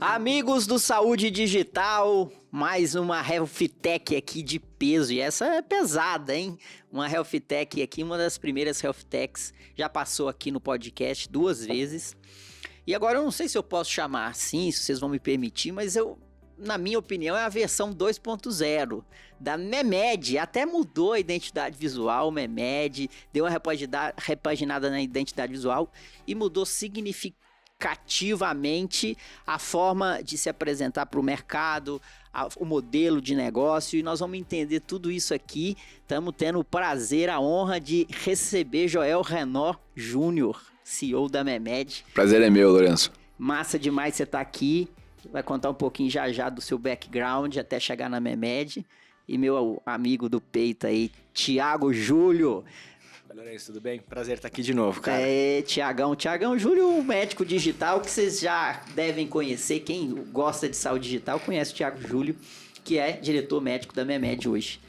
Amigos do Saúde Digital, mais uma Health Tech aqui de peso, e essa é pesada, hein? Uma Health Tech aqui, uma das primeiras Health Techs, já passou aqui no podcast 2 vezes. E agora eu não sei se eu posso chamar assim, se vocês vão me permitir, mas na minha opinião, é a versão 2.0 da Memed. Até mudou a identidade visual, Memed, deu uma repaginada na identidade visual e mudou significativamente a forma de se apresentar para o mercado, o modelo de negócio, e nós vamos entender tudo isso aqui. Estamos tendo o prazer, a honra de receber Joel Renaud Júnior, CEO da Memed. Prazer é meu, Lourenço. Massa demais você estar aqui. Vai contar um pouquinho já do seu background até chegar na Memed. E meu amigo do peito aí, Thiago Júlio. Lourenço, tudo bem? Prazer estar aqui de novo, cara. Thiagão Júlio, médico digital, que vocês já devem conhecer. Quem gosta de saúde digital conhece o Thiago Júlio, que é diretor médico da Memed hoje.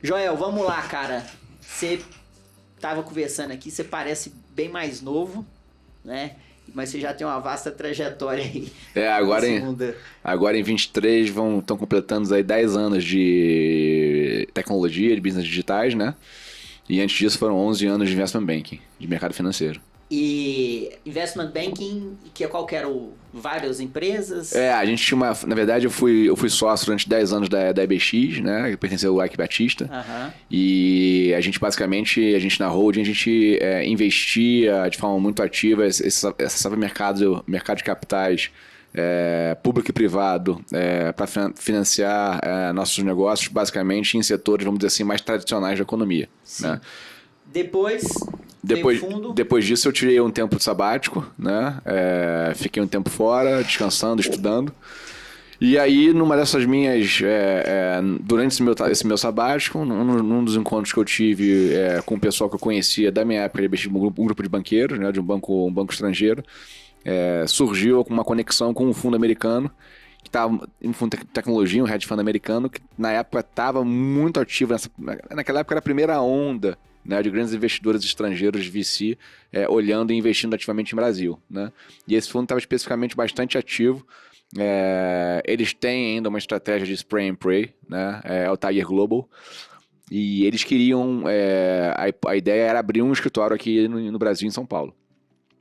Joel, vamos lá, cara. Você estava conversando aqui, você parece bem mais novo, né? Mas você já tem uma vasta trajetória aí. Agora em 23 estão completando aí 10 anos de tecnologia, de business digitais, né? E antes disso foram 11 anos de investment banking, de mercado financeiro. E investment banking, qual que era várias empresas? A gente tinha na verdade eu fui sócio durante 10 anos da EBX, né, que pertenceu ao Ike Batista. E a gente basicamente, na holding, a gente investia de forma muito ativa, acessava mercado de capitais público e privado para financiar nossos negócios, basicamente em setores, vamos dizer assim, mais tradicionais da economia. Sim. Né? Depois disso eu tirei um tempo sabático, né? Fiquei um tempo fora, descansando, estudando. E aí, numa dessas minhas... durante esse meu sabático, num dos encontros que eu tive com o pessoal que eu conhecia da minha época, um grupo de banqueiros, né? De um banco estrangeiro, surgiu uma conexão com um fundo americano, que estava em fundo de tecnologia, um hedge fund americano, que na época estava muito ativo. Naquela época era a primeira onda, né, de grandes investidores estrangeiros de VC olhando e investindo ativamente em Brasil, né? E esse fundo estava especificamente bastante ativo. Eles têm ainda uma estratégia de spray and pray, né? É o Tiger Global. E eles queriam... a ideia era abrir um escritório aqui no Brasil, em São Paulo.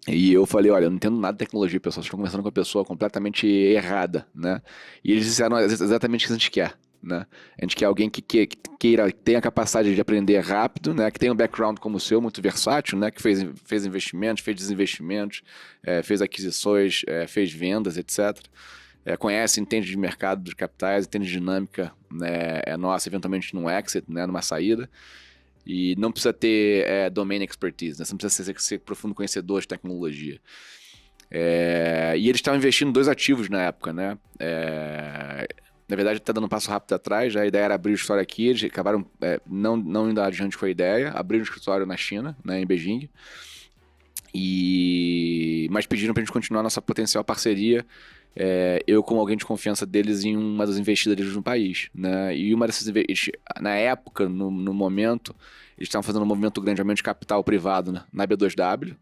E eu falei, olha, eu não entendo nada de tecnologia, pessoal. Vocês estão conversando com uma pessoa completamente errada, né? E eles disseram exatamente o que a gente quer, né? A gente quer alguém que queira, que tenha a capacidade de aprender rápido, né? Que tenha um background como o seu, muito versátil, né? Que fez investimentos, fez desinvestimentos, fez aquisições, fez vendas, etc. Conhece, entende de mercado de capitais, entende de dinâmica, né? Nossa, eventualmente num exit, né? Numa saída. E não precisa ter domain expertise, né? Você não precisa ser profundo conhecedor de tecnologia. E eles estavam investindo em 2 ativos na época, né? Na verdade, está dando um passo rápido atrás. A ideia era abrir o escritório aqui, eles acabaram não indo adiante com a ideia, abriram o escritório na China, né, em Beijing. Mas pediram para a gente continuar nossa potencial parceria, eu como alguém de confiança deles em uma das investidas deles no país, né? E uma dessas na época, no momento, eles estavam fazendo um movimento grande de aumento de capital privado, né, na B2W,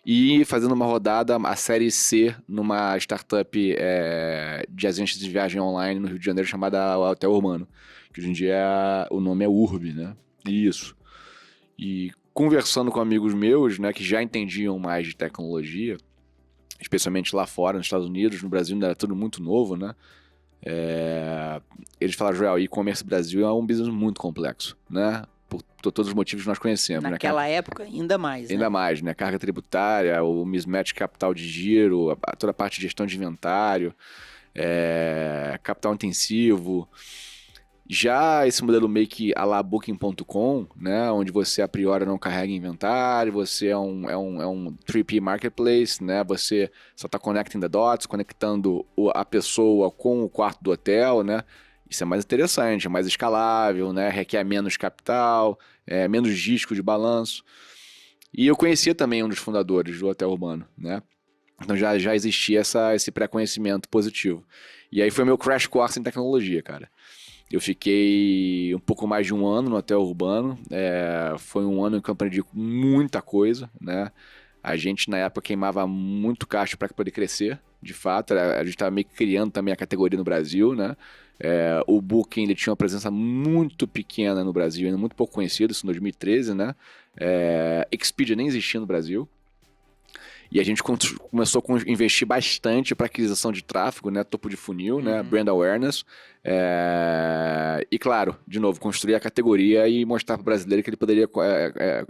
e fazendo uma rodada, a série C, numa startup de agências de viagem online no Rio de Janeiro, chamada Hotel Urbano, que hoje em dia o nome é Urb, né? Isso. E conversando com amigos meus, né, que já entendiam mais de tecnologia, especialmente lá fora, nos Estados Unidos, no Brasil ainda era tudo muito novo, né? Eles falaram, Joel, e-commerce Brasil é um business muito complexo, né? Por todos os motivos que nós conhecemos. Naquela época, ainda mais, Ainda mais, né? Carga tributária, o mismatch capital de giro, toda a parte de gestão de inventário, capital intensivo. Já esse modelo meio que à la Booking.com, né, onde você a priori não carrega inventário, você é um 3P marketplace, né, você só está connecting the dots, conectando a pessoa com o quarto do hotel, né, isso é mais interessante, é mais escalável, né, requer menos capital, menos risco de balanço. E eu conhecia também um dos fundadores do Hotel Urbano, né, então já existia esse pré-conhecimento positivo. E aí foi meu crash course em tecnologia, cara. Eu fiquei um pouco mais de um ano no Hotel Urbano, foi um ano em que eu aprendi muita coisa, né? A gente, na época, queimava muito caixa para poder crescer, de fato. A gente estava meio que criando também a categoria no Brasil, né? O Booking ele tinha uma presença muito pequena no Brasil, ainda muito pouco conhecido, isso em 2013, né? Expedia nem existia no Brasil. E a gente começou a investir bastante para aquisição de tráfego, né? Topo de funil, né? Brand awareness. E claro, de novo, construir a categoria e mostrar para o brasileiro que ele poderia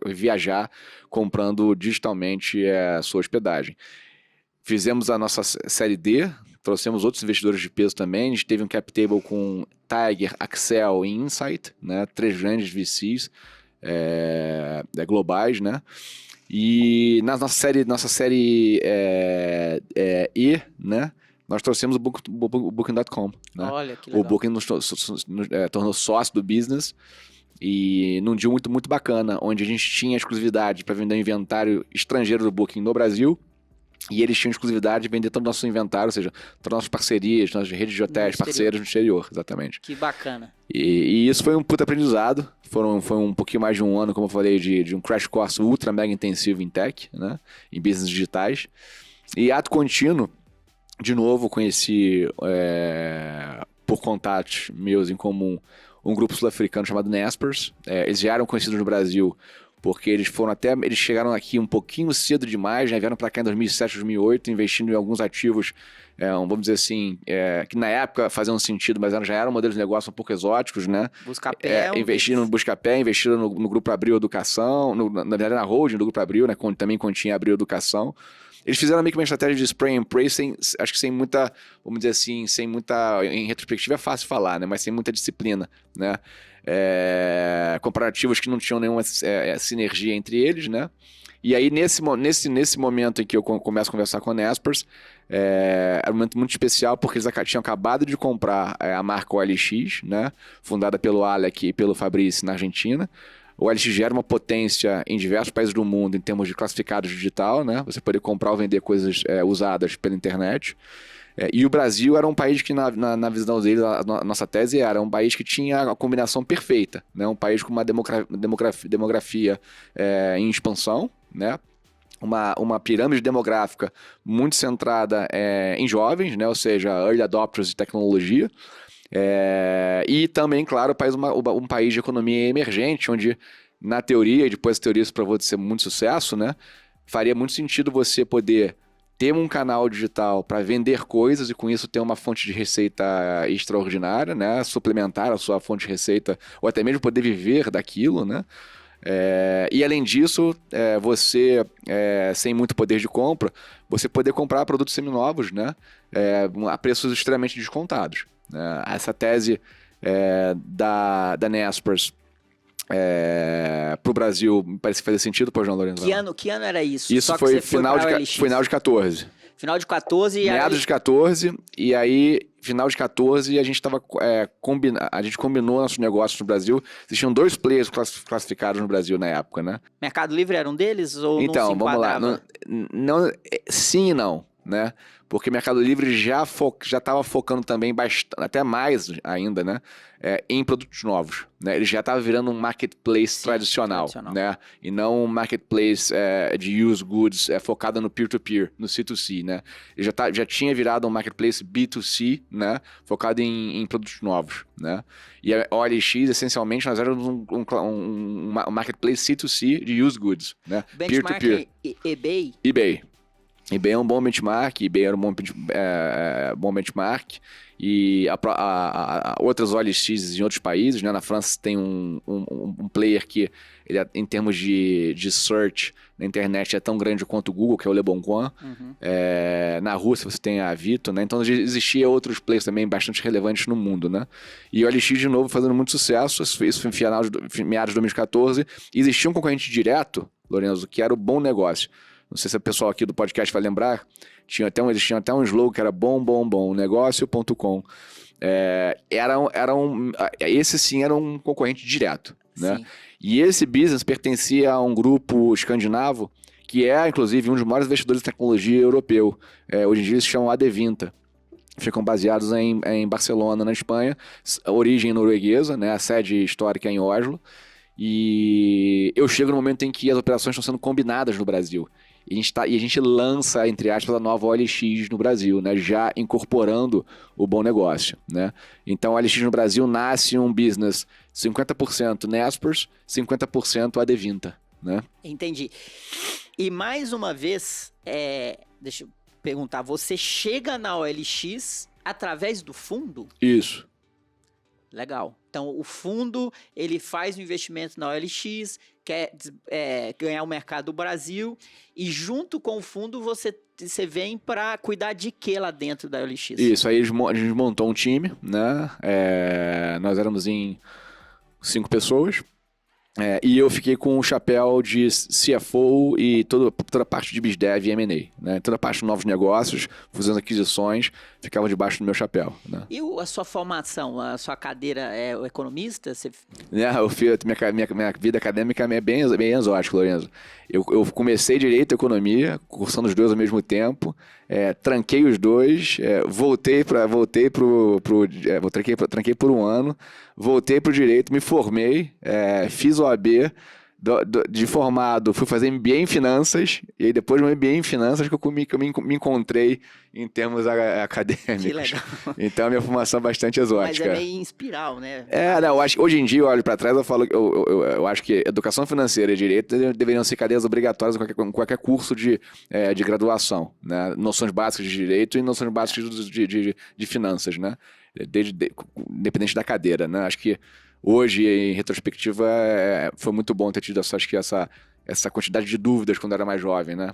viajar comprando digitalmente a sua hospedagem. Fizemos a nossa série D, trouxemos outros investidores de peso também. A gente teve um cap table com Tiger, Accel e Insight, né? 3 grandes VCs globais, né? E na nossa série E, né? Nós trouxemos o Booking.com, né? Olha, que legal. O Booking nos tornou sócio do business e num deal muito, muito bacana, onde a gente tinha exclusividade para vender o inventário estrangeiro do Booking no Brasil. E eles tinham exclusividade de vender todo o nosso inventário, ou seja, todas as nossas parcerias, nossas redes de hotéis, parceiros no exterior, exatamente. Que bacana. E isso foi um puta aprendizado. Foi um pouquinho mais de um ano, como eu falei, de um crash course ultra mega intensivo em tech, né? Em business digitais. E ato contínuo, de novo, conheci por contatos meus em comum um grupo sul-africano chamado Naspers. Eles já eram conhecidos no Brasil porque eles chegaram aqui um pouquinho cedo demais, né? Vieram para cá em 2007, 2008, investindo em alguns ativos, vamos dizer assim, que na época faziam sentido, mas já eram modelos de negócio um pouco exóticos, né? Buscapé. Investiram no Buscapé, investiram no Grupo Abril Educação, na verdade na holding do Grupo Abril, né? Também continha Abril Educação. Eles fizeram meio que uma estratégia de spray and pray, acho que sem muita, vamos dizer assim, em retrospectiva é fácil falar, né? Mas sem muita disciplina, né? Comparativos que não tinham nenhuma sinergia entre eles, né? E aí, nesse momento em que eu começo a conversar com a Naspers, era um momento muito especial, porque eles tinham acabado de comprar a marca OLX, né? Fundada pelo Alec e pelo Fabrice na Argentina. O OLX gera uma potência em diversos países do mundo em termos de classificados digital, né? Você poder comprar ou vender coisas usadas pela internet. E o Brasil era um país que, na visão deles, a nossa tese era um país que tinha a combinação perfeita, né? Um país com uma demografia em expansão, né? Uma pirâmide demográfica muito centrada em jovens, né? Ou seja, early adopters de tecnologia. E também, claro, um país de economia emergente, onde, na teoria, e depois a teoria se provou de ser muito sucesso, né? Faria muito sentido você poder ter um canal digital para vender coisas e com isso ter uma fonte de receita extraordinária, né? Suplementar a sua fonte de receita ou até mesmo poder viver daquilo, né? E além disso, você, sem muito poder de compra, você poder comprar produtos seminovos, né? A preços extremamente descontados, né? Essa tese da Naspers pro Brasil me parece fazer sentido, pô, João Lourenço. Que ano era isso? Isso Só foi que você final foi de 14. Final de 14 e Meados de 14, e aí, final de 14, a gente a gente combinou nossos negócios no Brasil. Existiam 2 players classificados no Brasil na época, né? Mercado Livre era um deles ou Então, não se vamos lá. Sim e não, né? Porque Mercado Livre já estava focando também bastante, até mais ainda, né? Em produtos novos, né? Ele já estava virando um marketplace tradicional, né? E não um marketplace de used goods focado no peer-to-peer, no C2C, né? Ele já tinha virado um marketplace B2C, né? Focado em produtos novos, né? E a OLX, essencialmente, nós éramos um marketplace C2C de used goods, né? Benchmark eBay? eBay é um bom benchmark, eBay era um bom benchmark, e outras OLX em outros países, né? Na França tem um player que, ele, em termos de search na internet, é tão grande quanto o Google, que é o Le Bon Coin. Uhum. Na Rússia você tem a Avito, né? Então existia outros players também bastante relevantes no mundo, né? E o OLX, de novo, fazendo muito sucesso, isso foi em meados de 2014. Existia um concorrente direto, Lorenzo, que era o Bom Negócio. Não sei se o pessoal aqui do podcast vai lembrar, existia até um slogan que era bombombommnegócio.com. Esse sim era um concorrente direto, né? E esse business pertencia a um grupo escandinavo que inclusive, um dos maiores investidores de tecnologia europeu. Hoje em dia eles se chamam Adevinta. Ficam baseados em Barcelona, na Espanha, origem norueguesa, né? A sede histórica é em Oslo. E eu chego no momento em que as operações estão sendo combinadas no Brasil. e a gente lança, entre aspas, a nova OLX no Brasil, né? Já incorporando o bom negócio, né? Então, a OLX no Brasil nasce um business 50% Naspers, 50% Adevinta, né? Entendi. E mais uma vez, deixa eu perguntar, você chega na OLX através do fundo? Isso. Legal. Então, o fundo, ele faz o investimento na OLX, quer ganhar o mercado do Brasil, e junto com o fundo você vem para cuidar de quê lá dentro da OLX? Isso, aí a gente montou um time, né? Nós éramos em 5 pessoas. E eu fiquei com o chapéu de CFO e toda a parte de BizDev e M&A, né? Toda a parte de novos negócios, fazendo aquisições, ficava debaixo do meu chapéu, né? E a sua formação, a sua cadeira é o economista? Minha vida acadêmica é bem exótica, Lorenzo. Eu comecei Direito e Economia, cursando os dois ao mesmo tempo, tranquei os dois, tranquei por um ano, voltei para o Direito, me formei, fiz OAB, de formado, fui fazer MBA em Finanças, e aí depois do MBA em Finanças que eu me encontrei em termos acadêmicos. Que legal. Então a minha formação é bastante exótica. Mas é meio inspiral, né? Não, hoje em dia eu olho para trás e falo que eu acho que educação financeira e direito deveriam ser cadeias obrigatórias em qualquer curso de graduação, né? Noções básicas de direito e noções básicas de finanças, né? Independente da cadeira, né? Acho que hoje, em retrospectiva, foi muito bom ter tido essa quantidade de dúvidas quando era mais jovem, né?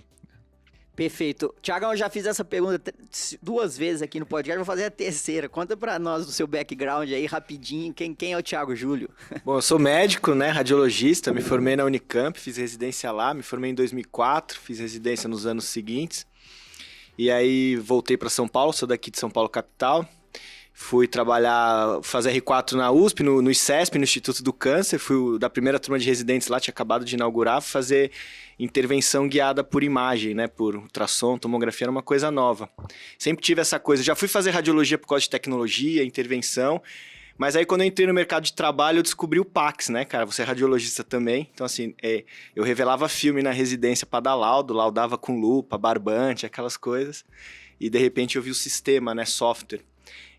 Perfeito. Tiagão, eu já fiz essa pergunta 2 vezes aqui no podcast, vou fazer a terceira. Conta pra nós do seu background aí, rapidinho, quem é o Thiago Júlio? Bom, eu sou médico, né, radiologista, me formei na Unicamp, fiz residência lá, me formei em 2004, fiz residência nos anos seguintes. E aí voltei para São Paulo, sou daqui de São Paulo capital. Fui trabalhar, fazer R4 na USP, no ICESP, no Instituto do Câncer. Fui da primeira turma de residentes lá, tinha acabado de inaugurar, fazer intervenção guiada por imagem, né? Por ultrassom, tomografia, era uma coisa nova. Sempre tive essa coisa. Já fui fazer radiologia por causa de tecnologia, intervenção. Mas aí quando eu entrei no mercado de trabalho, eu descobri o Pax, né, cara? Você é radiologista também. Então, assim, eu revelava filme na residência para dar laudo, laudava com lupa, barbante, aquelas coisas. E de repente eu vi o sistema, né? Software.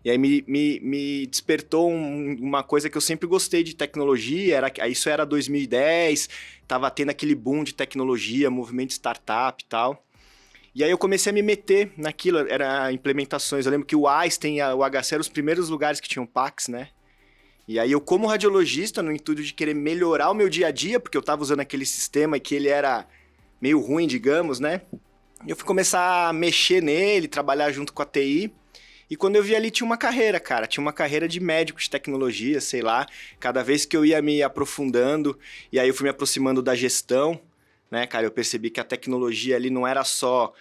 E aí me despertou uma coisa que eu sempre gostei de tecnologia, isso era 2010, tava tendo aquele boom de tecnologia, movimento de startup e tal. E aí eu comecei a me meter naquilo, era implementações. Eu lembro que o Einstein, o HC eram os primeiros lugares que tinham Pax, né? E aí eu, como radiologista, no intuito de querer melhorar o meu dia a dia, porque eu tava usando aquele sistema que ele era meio ruim, digamos, né? Eu fui começar a mexer nele, trabalhar junto com a TI. E quando eu vi ali, tinha uma carreira, cara. Tinha uma carreira de médico de tecnologia, sei lá. Cada vez que eu ia me aprofundando, e aí eu fui me aproximando da gestão, né, cara? Eu percebi que a tecnologia ali não era só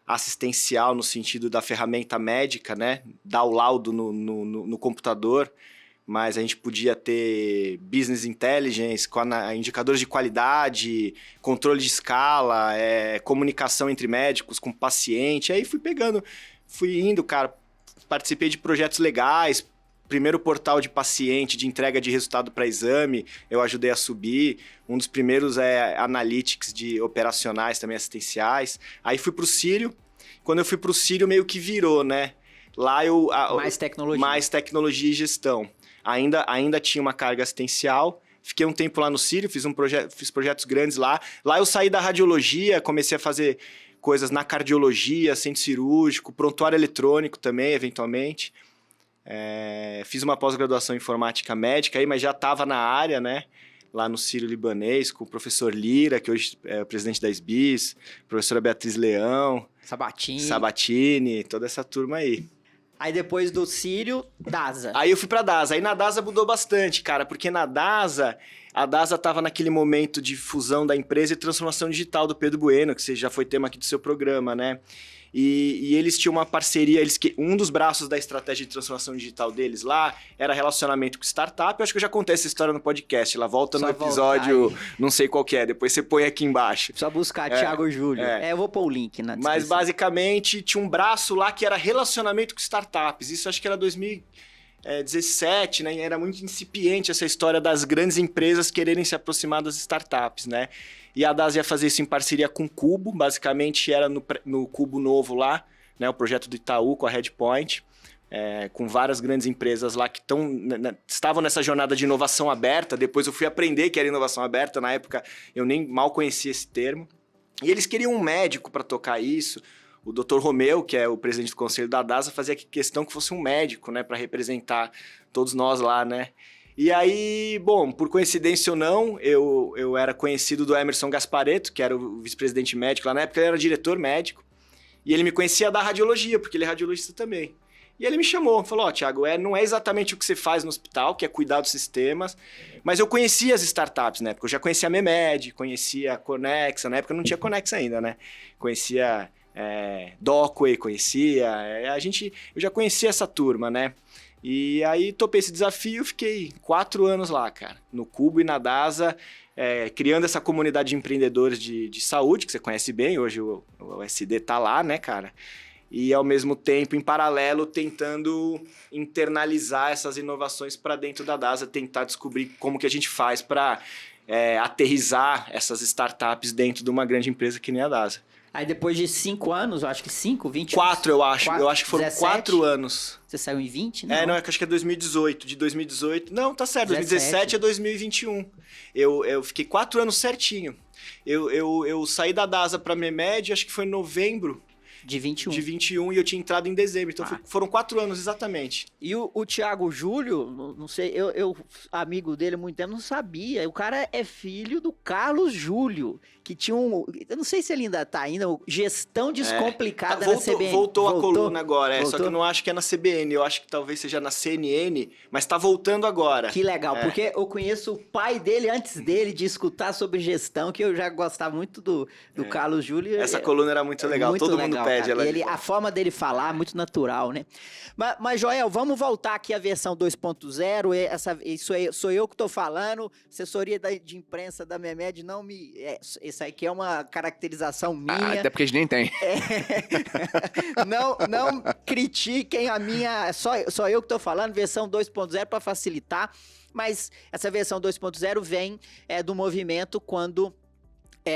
assistencial no sentido da ferramenta médica, né? Dar o laudo no computador, mas a gente podia ter business intelligence, com indicadores de qualidade, controle de escala, comunicação entre médicos com paciente. Aí fui indo, cara. Participei de projetos legais, primeiro portal de paciente, de entrega de resultado para exame, eu ajudei a subir. Um dos primeiros analytics de operacionais, também assistenciais. Aí fui para o Sírio. Quando eu fui para o Sírio, meio que virou, né? Lá mais tecnologia. Mais tecnologia e gestão. Ainda tinha uma carga assistencial. Fiquei um tempo lá no Sírio, fiz projetos grandes lá. Lá eu saí da radiologia, comecei a fazer coisas na cardiologia, centro cirúrgico, prontuário eletrônico também, eventualmente. Fiz uma pós-graduação em informática médica, aí, mas já estava na área, né? Lá no Sírio-Libanês, com o professor Lira, que hoje é o presidente da SBIS, professora Beatriz Leão, Sabatini, toda essa turma aí. Aí depois do Sírio, DASA. Aí eu fui pra DASA. Aí na DASA mudou bastante, cara, porque na DASA... A DASA estava naquele momento de fusão da empresa e transformação digital do Pedro Bueno, que já foi tema aqui do seu programa, né? E eles tinham uma parceria, um dos braços da estratégia de transformação digital deles lá era relacionamento com startup. Eu acho que eu já contei essa história no podcast. Ela volta no episódio, não sei qual que é, depois você põe aqui embaixo. Só buscar Thiago Júlio. Eu vou pôr o link na descrição. Mas basicamente tinha um braço lá que era relacionamento com startups. Isso acho que era 2017, né? Era muito incipiente essa história das grandes empresas quererem se aproximar das startups, né? E a DASA ia fazer isso em parceria com o Cubo, basicamente era no Cubo Novo lá, né? O projeto do Itaú com a Redpoint, com várias grandes empresas lá que estavam nessa jornada de inovação aberta. Depois eu fui aprender que era inovação aberta, na época eu nem mal conhecia esse termo. E eles queriam um médico para tocar isso. O Dr. Romeu, que é o presidente do conselho da DASA, fazia questão que fosse um médico, né, para representar todos nós lá, né? E aí, bom, por coincidência ou não, eu era conhecido do Emerson Gasparetto, que era o vice-presidente médico lá na época, ele era diretor médico, e ele me conhecia da radiologia, porque ele é radiologista também. E ele me chamou, falou, Thiago, não é exatamente o que você faz no hospital, que é cuidar dos sistemas, mas eu conhecia as startups na época, eu já conhecia a Memed, conhecia a Conexa, na época não tinha Conexa ainda, né? Conhecia Docway, conhecia, eu já conhecia essa turma, né? E aí topei esse desafio, fiquei 4 anos lá, cara, no Cubo e na DASA, criando essa comunidade de empreendedores de saúde, que você conhece bem, hoje o SD tá lá, né, cara? E, ao mesmo tempo, em paralelo, tentando internalizar essas inovações para dentro da DASA, tentar descobrir como que a gente faz para aterrissar essas startups dentro de uma grande empresa que nem a DASA. Aí depois de 5 anos, eu acho que 5, 20 4, eu acho. 4, eu acho que foram 17? 4 anos. Você saiu em 20, né? Não, acho que é 2018. De 2018... Não, tá certo. 2017 é 2021. Eu fiquei 4 anos certinho. Eu saí da DASA pra Memed, acho que foi em novembro de 21. De 21 e eu tinha entrado em dezembro. Então foram 4 anos exatamente. E o Thiago Júlio, não sei, eu amigo dele há muito tempo, não sabia. O cara é filho do Carlos Júlio, que tinha eu não sei se ele ainda tá ainda, Gestão Descomplicada na CBN. Voltou a coluna agora, voltou? Só que eu não acho que é na CBN, eu acho que talvez seja na CNN, mas tá voltando agora. Que legal, porque eu conheço o pai dele antes dele de escutar sobre gestão, que eu já gostava muito do Carlos Júlio. Essa coluna era muito legal, muito todo legal, mundo pede ela. A forma dele falar, muito natural, né? Mas Joel, vamos voltar aqui à versão 2.0, isso aí sou eu que tô falando, assessoria de imprensa da Memed não me... Isso aqui é uma caracterização minha. Até porque a gente nem tem. Não critiquem a minha... Só eu que tô falando, versão 2.0 para facilitar, mas essa versão 2.0 vem do movimento quando...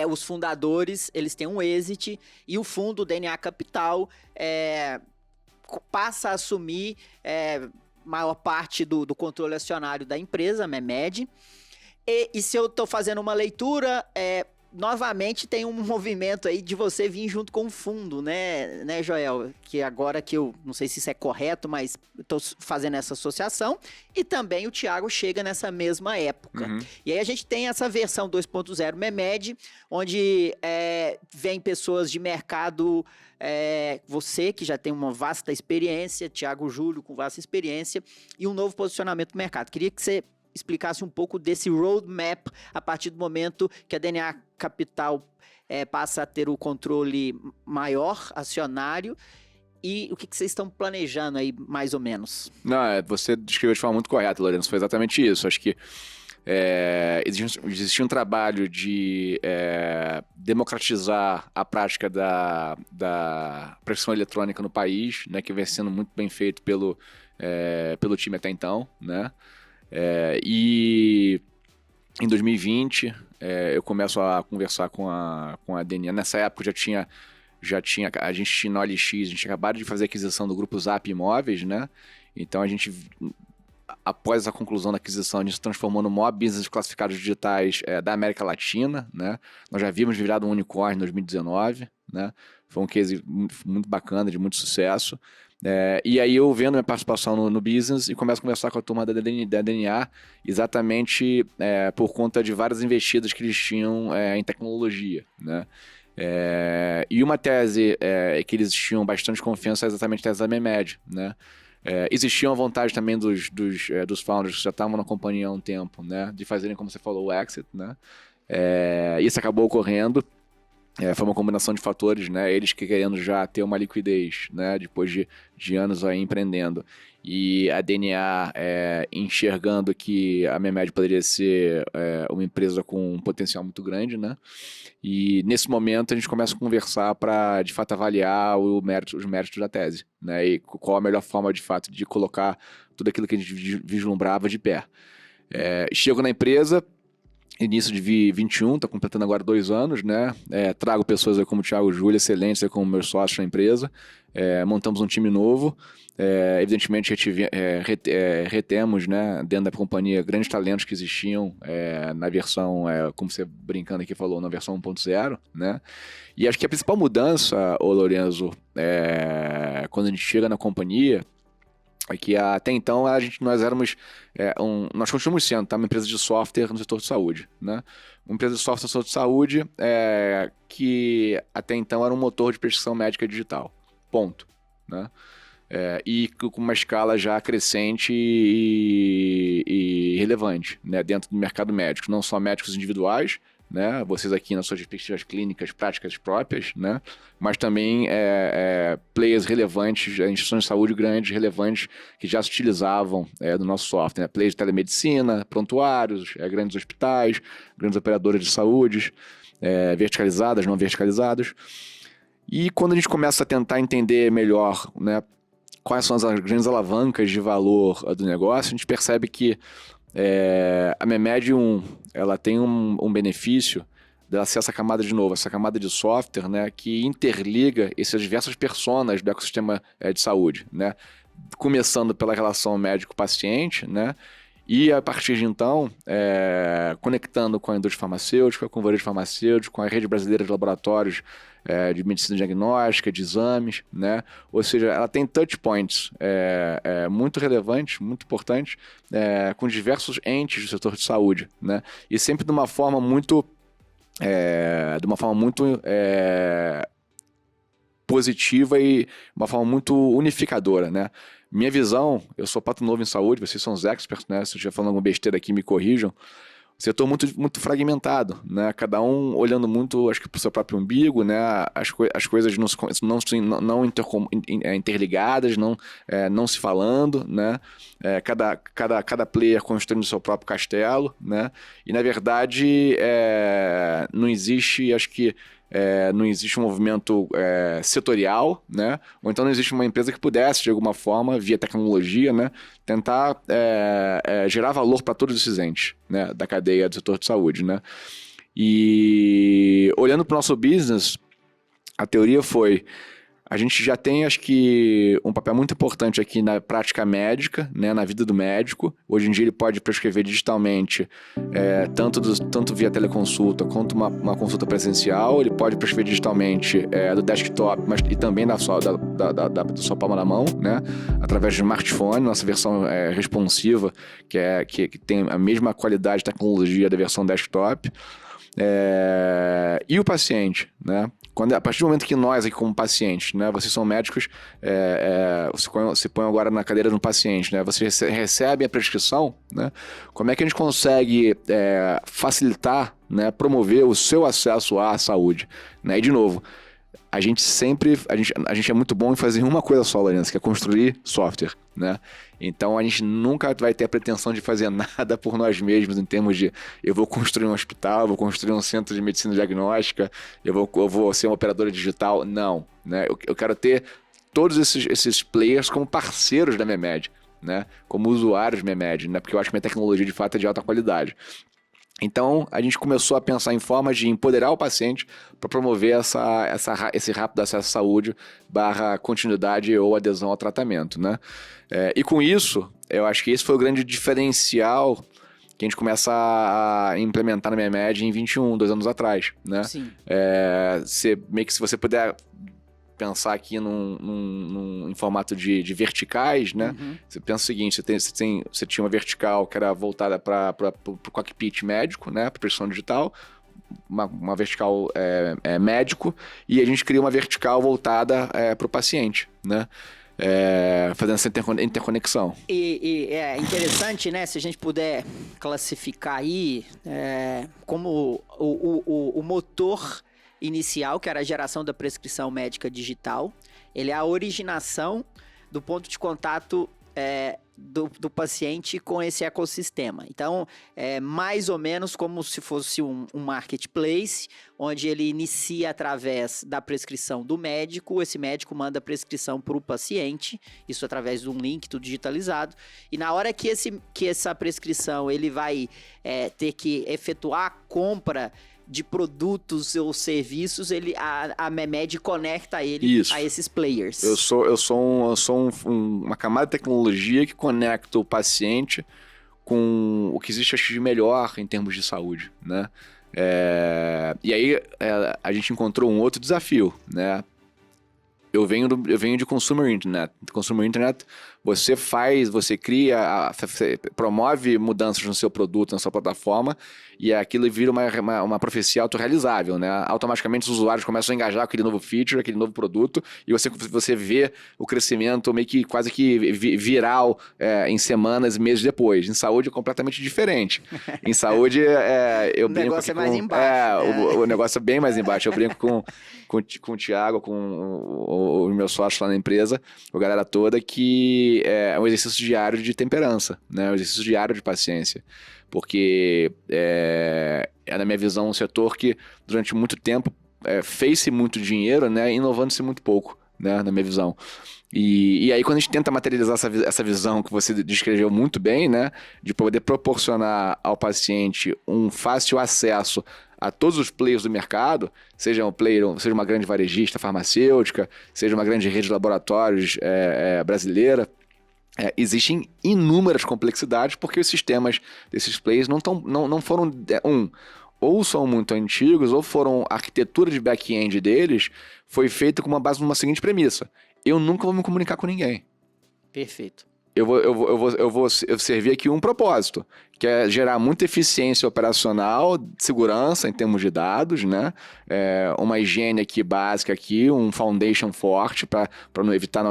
os fundadores, eles têm um exit e o fundo, o DNA Capital, passa a assumir maior parte do controle acionário da empresa, a Memed. E se eu estou fazendo uma leitura, novamente tem um movimento aí de você vir junto com o fundo, né, Joel? Que agora que eu não sei se isso é correto, mas estou fazendo essa associação. E também o Thiago chega nessa mesma época. Uhum. E aí a gente tem essa versão 2.0 Memed, onde vem pessoas de mercado, você que já tem uma vasta experiência, Thiago Júlio com vasta experiência, e um novo posicionamento no mercado. Queria que você explicasse um pouco desse roadmap a partir do momento que a DNA Capital passa a ter o controle maior acionário e o que vocês estão planejando aí, mais ou menos. Não, você descreveu de forma muito correta, Lourenço, foi exatamente isso. Acho que existia um trabalho de democratizar a prática da prescrição eletrônica no país, né, que vem sendo muito bem feito pelo time até então, né? E em 2020 eu começo a conversar com a DNA. Nessa época a gente na OLX, a gente acabado de fazer a aquisição do grupo Zap Imóveis, né? Então a gente, após a conclusão da aquisição, a gente se transformou no maior business de classificados digitais da América Latina, né? Nós já havíamos virado um unicórnio em 2019, né? Foi um case muito bacana, de muito sucesso. E aí eu vendo minha participação no business e começo a conversar com a turma da DNA exatamente por conta de várias investidas que eles tinham em tecnologia, né? E uma tese que eles tinham bastante confiança é exatamente a tese da Memed, né? Existia uma vontade também dos founders que já estavam na companhia há um tempo, né? De fazerem, como você falou, o exit, né? Isso acabou ocorrendo. Foi uma combinação de fatores, né? Eles que querendo já ter uma liquidez, né? Depois de anos aí empreendendo. e a DNA enxergando que a Memed poderia ser uma empresa com um potencial muito grande, né? E nesse momento a gente começa a conversar para, de fato, avaliar os méritos da tese, né? E qual a melhor forma, de fato, de colocar tudo aquilo que a gente vislumbrava de pé. Chego na empresa, início de 21, está completando agora 2 anos, né? Trago pessoas aí como o Thiago e o Júlio, excelentes aí como meus sócios na empresa. Montamos um time novo. Evidentemente, retemos, né, dentro da companhia grandes talentos que existiam na versão, como você brincando aqui falou, na versão 1.0, né? E acho que a principal mudança, ô Lorenzo, quando a gente chega na companhia, é que até então nós éramos, nós continuamos sendo, tá, uma empresa de software no setor de saúde, né? Uma empresa de software no setor de saúde que até então era um motor de prescrição médica digital, ponto, né? E com uma escala já crescente e relevante, né, dentro do mercado médico, não só médicos individuais, né, vocês aqui nas suas perspectivas clínicas, práticas próprias, né, mas também players relevantes, instituições de saúde grandes, relevantes, que já se utilizavam do nosso software, né, players de telemedicina, prontuários, grandes hospitais, grandes operadoras de saúde, verticalizadas, não verticalizadas. E quando a gente começa a tentar entender melhor, né, quais são as grandes alavancas de valor do negócio, a gente percebe que a Memed ela tem um benefício dela ser essa camada de novo, essa camada de software, né, que interliga essas diversas personas do ecossistema de saúde, né, começando pela relação médico-paciente, né, e a partir de então, conectando com a indústria farmacêutica, com o varejo farmacêutico, com a rede brasileira de laboratórios de medicina diagnóstica, de exames, né? Ou seja, ela tem touch points muito relevantes, muito importantes, com diversos entes do setor de saúde, né? E sempre de uma forma muito positiva e uma forma muito unificadora, né? Minha visão, eu sou pato novo em saúde, vocês são os experts, né? Se eu estiver falando alguma besteira aqui, me corrijam. Setor muito fragmentado, né? Cada um olhando muito, acho que para o seu próprio umbigo, né? As coisas não interligadas, não se falando, né? Cada player construindo o seu próprio castelo, né? E na verdade não existe, acho que não existe um movimento setorial, né? Ou então não existe uma empresa que pudesse, de alguma forma, via tecnologia, né, tentar gerar valor para todos esses entes, né, da cadeia do setor de saúde, né? E olhando para o nosso business, a teoria foi: a gente já tem, acho que, um papel muito importante aqui na prática médica, né, na vida do médico. Hoje em dia ele pode prescrever digitalmente, tanto via teleconsulta quanto uma consulta presencial. Ele pode prescrever digitalmente do desktop, mas e também da sua palma na mão, né, através de smartphone. Nossa versão responsiva, que tem a mesma qualidade de tecnologia da versão desktop. E o paciente, né? A partir do momento que nós aqui como pacientes, né, vocês são médicos, se põe agora na cadeira do paciente, né, vocês recebem a prescrição, né, como é que a gente consegue facilitar, né, promover o seu acesso à saúde, né? E de novo, a gente é muito bom em fazer uma coisa só, Lourenço, que é construir software, né? Então a gente nunca vai ter a pretensão de fazer nada por nós mesmos em termos de eu vou construir um hospital, eu vou construir um centro de medicina diagnóstica, eu vou ser uma operadora digital. Não, né? Eu quero ter todos esses players como parceiros da Memed, né? Como usuários da Memed, né? Porque eu acho que minha tecnologia de fato é de alta qualidade. Então, a gente começou a pensar em formas de empoderar o paciente para promover esse rápido acesso à saúde / continuidade ou adesão ao tratamento, né? E com isso, eu acho que esse foi o grande diferencial que a gente começa a implementar na Memed em 21, 2 anos atrás, né? Sim. Meio que se você puder pensar aqui em formato de verticais, né? Uhum. Você pensa o seguinte: você tinha uma vertical que era voltada para o cockpit médico, né? Para prescrição digital, uma vertical médico, e a gente cria uma vertical voltada para o paciente, né? Fazendo essa interconexão. E é interessante, né? Se a gente puder classificar aí como o motor inicial, que era a geração da prescrição médica digital, ele é a originação do ponto de contato do paciente com esse ecossistema. Então, é mais ou menos como se fosse um marketplace, onde ele inicia através da prescrição do médico, esse médico manda a prescrição para o paciente, isso através de um link, tudo digitalizado, e na hora que essa prescrição ele vai ter que efetuar a compra de produtos ou serviços, a Memed conecta ele a esses players. Eu sou uma camada de tecnologia que conecta o paciente com o que existe, acho, de melhor em termos de saúde, né? E aí a gente encontrou um outro desafio, né? Eu venho de Consumer Internet. Consumer Internet, você cria, você promove mudanças no seu produto, na sua plataforma, e aquilo vira uma profecia autorrealizável, né? Automaticamente os usuários começam a engajar com aquele novo feature, aquele novo produto, e você vê o crescimento meio que quase que viral em semanas e meses depois. Em saúde é completamente diferente. Em saúde, eu brinco... O negócio é mais embaixo. O negócio é bem mais embaixo. Eu brinco com o Thiago, com os meus sócios lá na empresa, a galera toda, que é um exercício diário de temperança, né? Um exercício diário de paciência. Porque na minha visão, um setor que durante muito tempo fez-se muito dinheiro, né? Inovando-se muito pouco, né? Na minha visão. E aí, quando a gente tenta materializar essa visão que você descreveu muito bem, né? De poder proporcionar ao paciente um fácil acesso a todos os players do mercado, seja uma grande varejista farmacêutica, seja uma grande rede de laboratórios brasileira, existem inúmeras complexidades, porque os sistemas desses players não foram... ou são muito antigos, ou a arquitetura de back-end deles foi feita com base numa seguinte premissa: eu nunca vou me comunicar com ninguém. Perfeito. Eu vou servir aqui um propósito, que é gerar muita eficiência operacional, segurança em termos de dados, né? Uma higiene aqui básica, um foundation forte para não evitar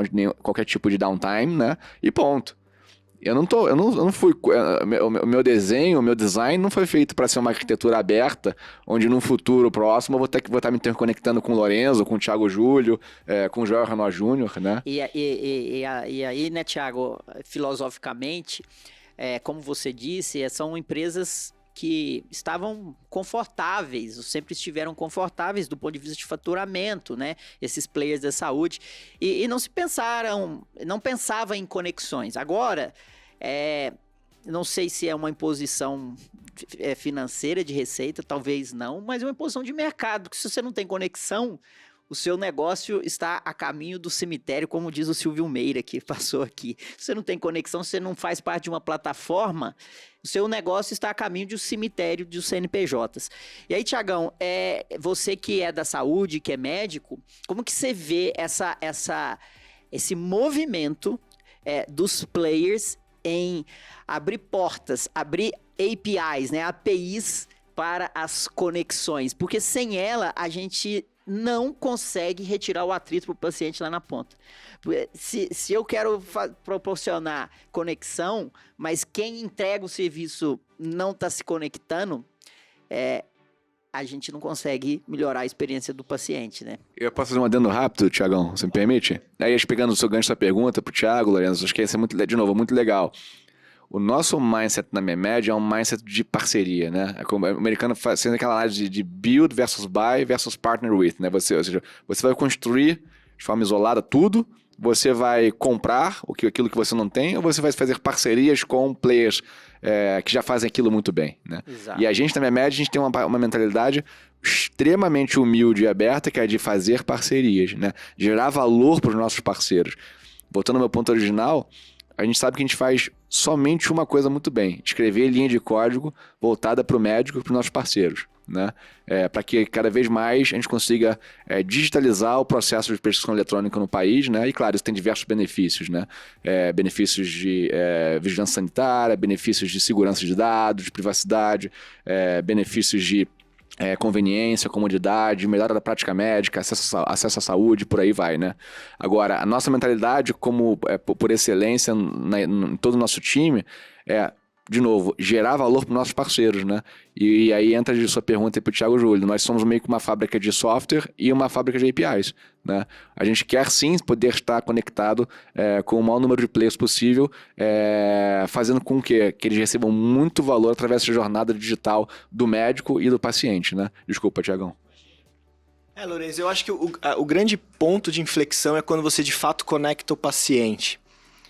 qualquer tipo de downtime, né? E ponto. Eu não fui... O meu desenho, o meu design não foi feito para ser uma arquitetura aberta, onde num futuro próximo eu vou estar me interconectando com o Lorenzo, com o Thiago Júlio, com o Joel Renaud Júnior, né? E aí, né, Thiago, filosoficamente, como você disse, são empresas que estavam confortáveis, sempre estiveram confortáveis do ponto de vista de faturamento, né? Esses players da saúde. E não pensavam em conexões. Agora, não sei se é uma imposição financeira de receita, talvez não, mas é uma imposição de mercado, que se você não tem conexão, o seu negócio está a caminho do cemitério, como diz o Silvio Meira, que passou aqui. Se você não tem conexão, se você não faz parte de uma plataforma, o seu negócio está a caminho de um cemitério dos CNPJs. E aí, Thiagão, você que é da saúde, que é médico, como que você vê esse movimento dos players em abrir portas, abrir APIs, né, APIs para as conexões? Porque sem ela, a gente não consegue retirar o atrito para o paciente lá na ponta. Se eu quero proporcionar conexão, mas quem entrega o serviço não está se conectando, a gente não consegue melhorar a experiência do paciente, né? Eu posso fazer um adendo rápido, Thiagão, se me permite? Aí, pegando o seu gancho da pergunta para o Thiago, Lorenzo, acho que ia ser muito legal. O nosso mindset na Memed é um mindset de parceria, né? O americano fazendo aquela análise de build versus buy versus partner with, né? Ou seja, você vai construir de forma isolada tudo, você vai comprar aquilo que você não tem, ou você vai fazer parcerias com players que já fazem aquilo muito bem, né? Exato. E a gente na Memed, a gente tem uma mentalidade extremamente humilde e aberta, que é de fazer parcerias, né? Gerar valor para os nossos parceiros. Voltando ao meu ponto original, a gente sabe que a gente faz somente uma coisa muito bem: escrever linha de código voltada para o médico e para os nossos parceiros, né? Para que cada vez mais a gente consiga digitalizar o processo de prescrição eletrônica no país, né? E claro, isso tem diversos benefícios, né? Benefícios de vigilância sanitária, benefícios de segurança de dados, de privacidade, benefícios de conveniência, comodidade, melhora da prática médica, acesso à saúde, por aí vai, né? Agora, a nossa mentalidade, como por excelência em todo o nosso time, de novo, gerar valor para os nossos parceiros, né? E aí entra a sua pergunta para o Thiago Júlio. Nós somos meio que uma fábrica de software e uma fábrica de APIs, né? A gente quer sim poder estar conectado com o maior número de players possível, fazendo com que eles recebam muito valor através dessa jornada digital do médico e do paciente, né? Desculpa, Thiagão. Lourenço, eu acho que o grande ponto de inflexão é quando você de fato conecta o paciente.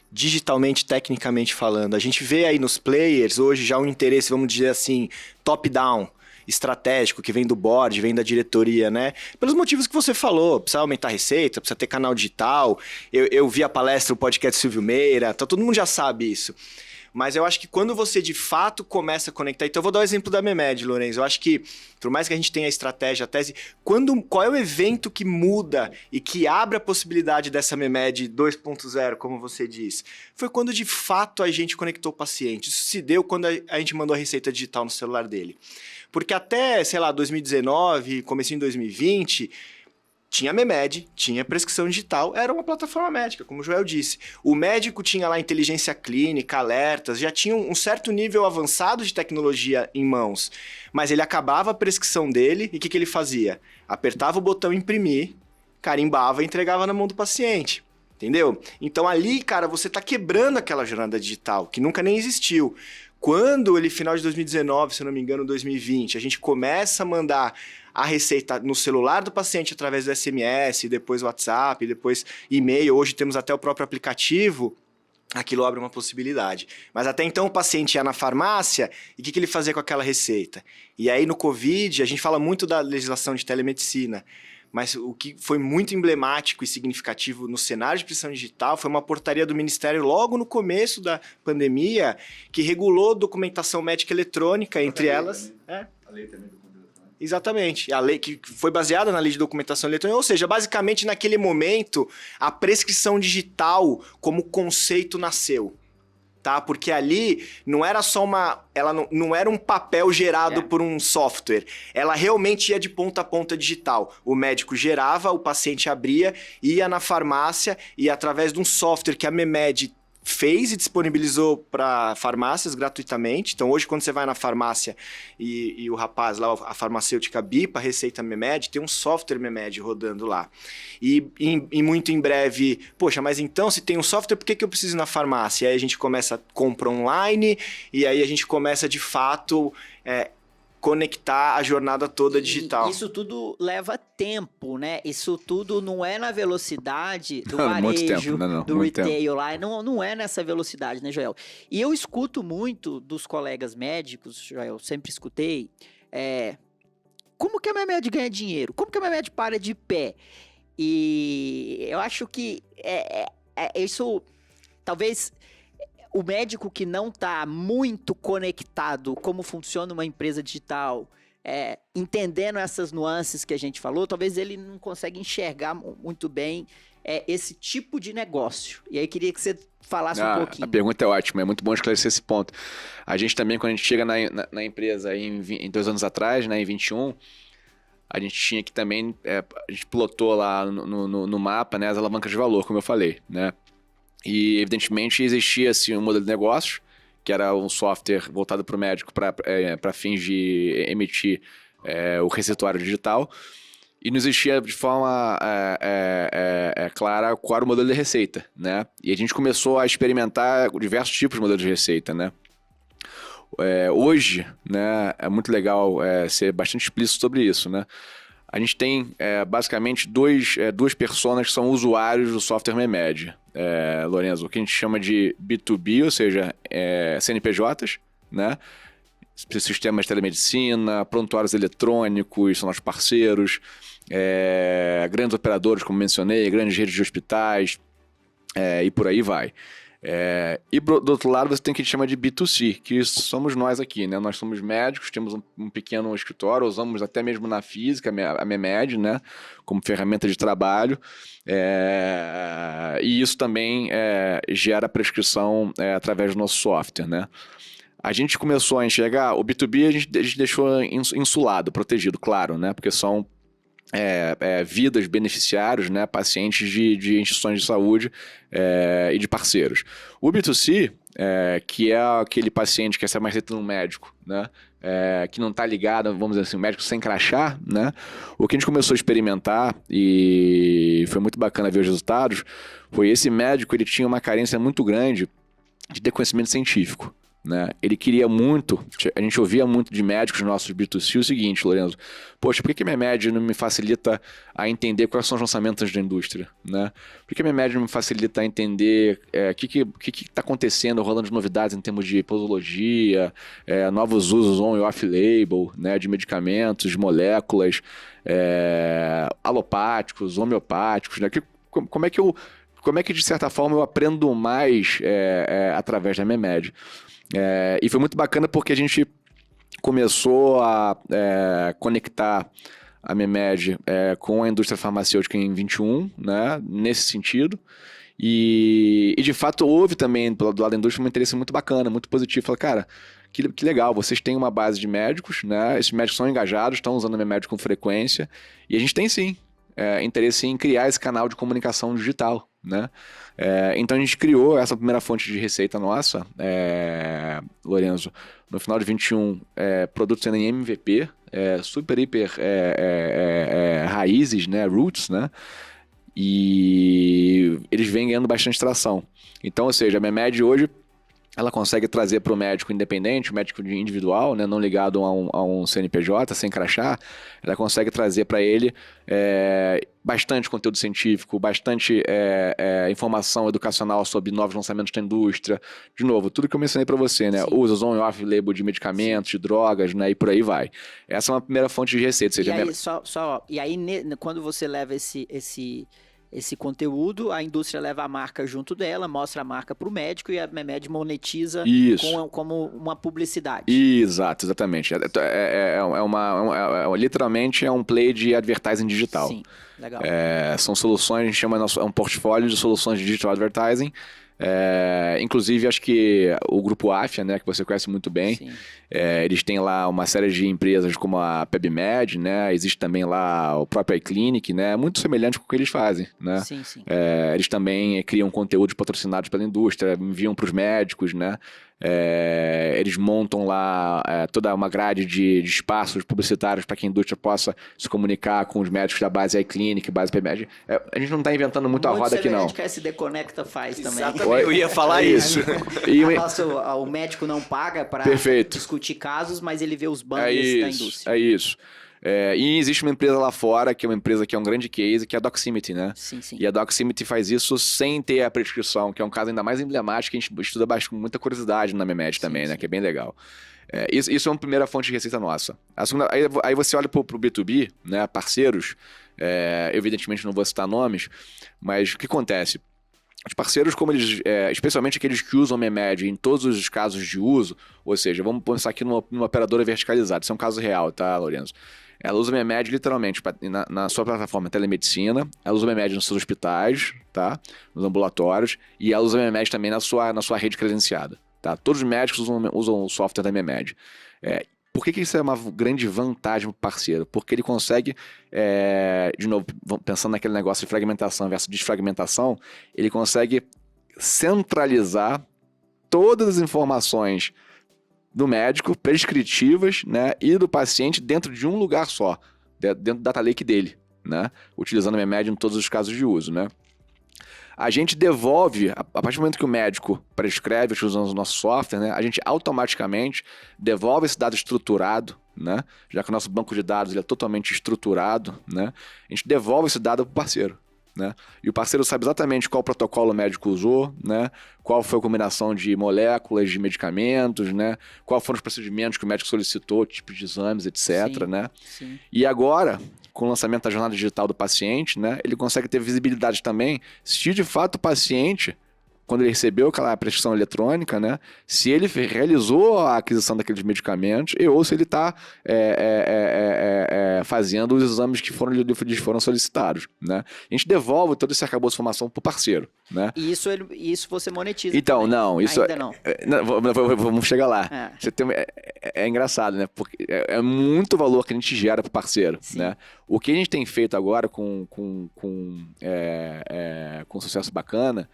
Digitalmente, tecnicamente falando. A gente vê aí nos players hoje já um interesse, vamos dizer assim, top-down, estratégico, que vem do board, vem da diretoria, né? Pelos motivos que você falou, precisa aumentar a receita, precisa ter canal digital. Eu vi a palestra, o podcast Silvio Meira, então todo mundo já sabe isso. Mas eu acho que quando você de fato começa a conectar... Então eu vou dar o exemplo da Memed, Lourenço. Eu acho que, por mais que a gente tenha a estratégia, a tese... Qual é o evento que muda e que abre a possibilidade dessa Memed 2.0, como você diz? Foi quando de fato a gente conectou o paciente. Isso se deu quando a gente mandou a receita digital no celular dele. Porque até, sei lá, 2019, comecinho em 2020... Tinha Memed, tinha prescrição digital, era uma plataforma médica, como o Joel disse. O médico tinha lá inteligência clínica, alertas, já tinha um certo nível avançado de tecnologia em mãos. Mas ele acabava a prescrição dele e o que ele fazia? Apertava o botão imprimir, carimbava e entregava na mão do paciente. Entendeu? Então ali, cara, você tá quebrando aquela jornada digital, que nunca nem existiu. Quando ele, final de 2019, se eu não me engano, 2020, a gente começa a mandar a receita no celular do paciente através do SMS, depois WhatsApp, depois e-mail, hoje temos até o próprio aplicativo, aquilo abre uma possibilidade. Mas até então o paciente ia na farmácia e o que ele fazia com aquela receita? E aí no Covid, a gente fala muito da legislação de telemedicina, mas o que foi muito emblemático e significativo no cenário de prescrição digital foi uma portaria do Ministério logo no começo da pandemia que regulou documentação médica eletrônica, entre elas... A lei também do... Exatamente. A lei que foi baseada na lei de documentação eletrônica, ou seja, basicamente naquele momento a prescrição digital como conceito nasceu. Tá? Porque ali não era só ela não era um papel gerado por um software. Ela realmente ia de ponta a ponta digital. O médico gerava, o paciente abria, ia na farmácia e através de um software que a Memed fez e disponibilizou para farmácias gratuitamente. Então hoje quando você vai na farmácia e o rapaz lá, a farmacêutica bipa a receita Memed, tem um software Memed rodando lá. E muito em breve, poxa, mas então se tem um software, por que eu preciso ir na farmácia? E aí a gente começa a compra online e aí a gente começa de fato... conectar a jornada toda digital. Isso tudo leva tempo, né? Isso tudo não é na velocidade do muito varejo, tempo, do muito retail tempo. lá. Não é nessa velocidade, né, Joel? E eu escuto muito dos colegas médicos, Joel, sempre escutei, como que a Memed ganha dinheiro? Como que a Memed para de pé? E eu acho que isso, talvez... O médico que não está muito conectado como funciona uma empresa digital, entendendo essas nuances que a gente falou, talvez ele não consiga enxergar muito bem esse tipo de negócio. E aí queria que você falasse um pouquinho. A pergunta é ótima, é muito bom esclarecer esse ponto. A gente também, quando a gente chega na empresa em 2 anos atrás, né, em 21, a gente tinha que também, a gente plotou lá no mapa, né, as alavancas de valor, como eu falei, né? E, evidentemente, existia assim, um modelo de negócio, que era um software voltado para o médico para fins de emitir o receituário digital. E não existia de forma clara qual era o modelo de receita, né? E a gente começou a experimentar diversos tipos de modelos de receita, né? Hoje, né, é muito legal ser bastante explícito sobre isso, né? A gente tem basicamente duas personas que são usuários do software Memed. Lourenço, o que a gente chama de B2B, ou seja, CNPJs, né? Sistemas de telemedicina, prontuários eletrônicos, são nossos parceiros, grandes operadores, como mencionei, grandes redes de hospitais, e por aí vai. E do outro lado você tem o que a gente chama de B2C, que somos nós aqui, né? Nós somos médicos, temos um pequeno escritório, usamos até mesmo na física a Memed, né? Como ferramenta de trabalho, e isso também gera prescrição através do nosso software, né? A gente começou a enxergar, o B2B a gente deixou insulado, protegido, claro, né? Porque são vidas, beneficiários, né, pacientes de instituições de saúde e de parceiros. O B2C, que é aquele paciente que recebe uma receita de um médico, né, que não está ligado, vamos dizer assim, um médico sem crachá, né, o que a gente começou a experimentar e foi muito bacana ver os resultados, foi esse médico, ele tinha uma carência muito grande de ter conhecimento científico. Né? Ele queria muito, a gente ouvia muito de médicos nossos B2C o seguinte, Lorenzo, poxa, por que minha média não me facilita a entender quais são os lançamentos da indústria? Né? Por que minha média não me facilita a entender o que está acontecendo, rolando de novidades em termos de posologia, novos usos on e off-label, né, de medicamentos, de moléculas, alopáticos, homeopáticos, né? Como é que de certa forma eu aprendo mais através da minha média? E foi muito bacana porque a gente começou a conectar a MEMED com a indústria farmacêutica em 21, né, nesse sentido. E de fato houve também, do lado da indústria, um interesse muito bacana, muito positivo. Falei, cara, que legal, vocês têm uma base de médicos, né? Esses médicos são engajados, estão usando a MEMED com frequência. E a gente tem sim interesse em criar esse canal de comunicação digital, né? Então a gente criou essa primeira fonte de receita nossa, Lorenzo, no final de 21, produtos sendo em MVP, super, hiper raízes, né, roots, né? E eles vêm ganhando bastante tração. Então, ou seja, a MEMED hoje ela consegue trazer para o médico independente, o médico individual, né, não ligado a um CNPJ, sem crachá, ela consegue trazer para ele bastante conteúdo científico, bastante informação educacional sobre novos lançamentos da indústria. De novo, tudo que eu mencionei para você, né, usos on e off label de medicamentos, de drogas, né, e por aí vai. Essa é uma primeira fonte de receita. Seja, e aí, quando você leva esse conteúdo, a indústria leva a marca junto dela, mostra a marca para o médico e a MEMED monetiza como uma publicidade. Exatamente. Literalmente é um play de advertising digital. Sim, legal. São soluções, a gente chama um portfólio de soluções de digital advertising. Inclusive, acho que o grupo Afia, né, que você conhece muito bem, eles têm lá uma série de empresas como a PebMed, né, existe também lá o próprio iClinic, né, muito semelhante com o que eles fazem, né. Sim. Eles também criam conteúdos patrocinados pela indústria, enviam para os médicos, né. Eles montam lá toda uma grade de espaços publicitários para que a indústria possa se comunicar com os médicos da base iClinic, base PebMed. A gente não está inventando muito a roda aqui, não. Que a SD Conecta faz também. Exatamente, eu ia falar isso. O médico não paga para discutir casos, mas ele vê os bundles da indústria. É isso. E existe uma empresa lá fora, que é uma empresa que é um grande case, que é a Doximity, né? Sim. E a Doximity faz isso sem ter a prescrição, que é um caso ainda mais emblemático, que a gente estuda com muita curiosidade na MEMED também, né? Que é bem legal. Isso é uma primeira fonte de receita nossa. A segunda, aí você olha pro B2B, né? Parceiros, eu evidentemente não vou citar nomes, mas o que acontece? Os parceiros, como eles, especialmente aqueles que usam MEMED em todos os casos de uso, ou seja, vamos pensar aqui numa operadora verticalizada, isso é um caso real, tá, Lorenzo? Ela usa MEMED literalmente na sua plataforma telemedicina, ela usa MEMED nos seus hospitais, tá? Nos ambulatórios, e ela usa MEMED também na sua rede credenciada, tá? Todos os médicos usam o software da MEMED. Por que isso é uma grande vantagem para o parceiro? Porque ele consegue, de novo, pensando naquele negócio de fragmentação versus desfragmentação, ele consegue centralizar todas as informações do médico, prescritivas, né, e do paciente dentro de um lugar só, dentro do data lake dele, né, utilizando a MEMED em todos os casos de uso, né. A gente devolve, a partir do momento que o médico prescreve utilizando o nosso software, né, a gente automaticamente devolve esse dado estruturado, né, já que o nosso banco de dados ele é totalmente estruturado, né, a gente devolve esse dado para o parceiro. Né? E o parceiro sabe exatamente qual protocolo o médico usou, né? Qual foi a combinação de moléculas, de medicamentos, né? Quais foram os procedimentos que o médico solicitou, tipo de exames, etc. Né? Sim. E agora, com o lançamento da jornada digital do paciente, né? Ele consegue ter visibilidade também se de fato o paciente quando ele recebeu aquela prescrição eletrônica, né, se ele realizou a aquisição daqueles medicamentos ou se ele está fazendo os exames que foram solicitados, né? A gente devolve todo esse arcabouço de informação para o parceiro, né? E isso você monetiza Então, também? não, isso Ainda não. Vamos chegar lá. É. É engraçado, né? Porque é muito valor que a gente gera para o parceiro, Sim. né? O que a gente tem feito agora com sucesso bacana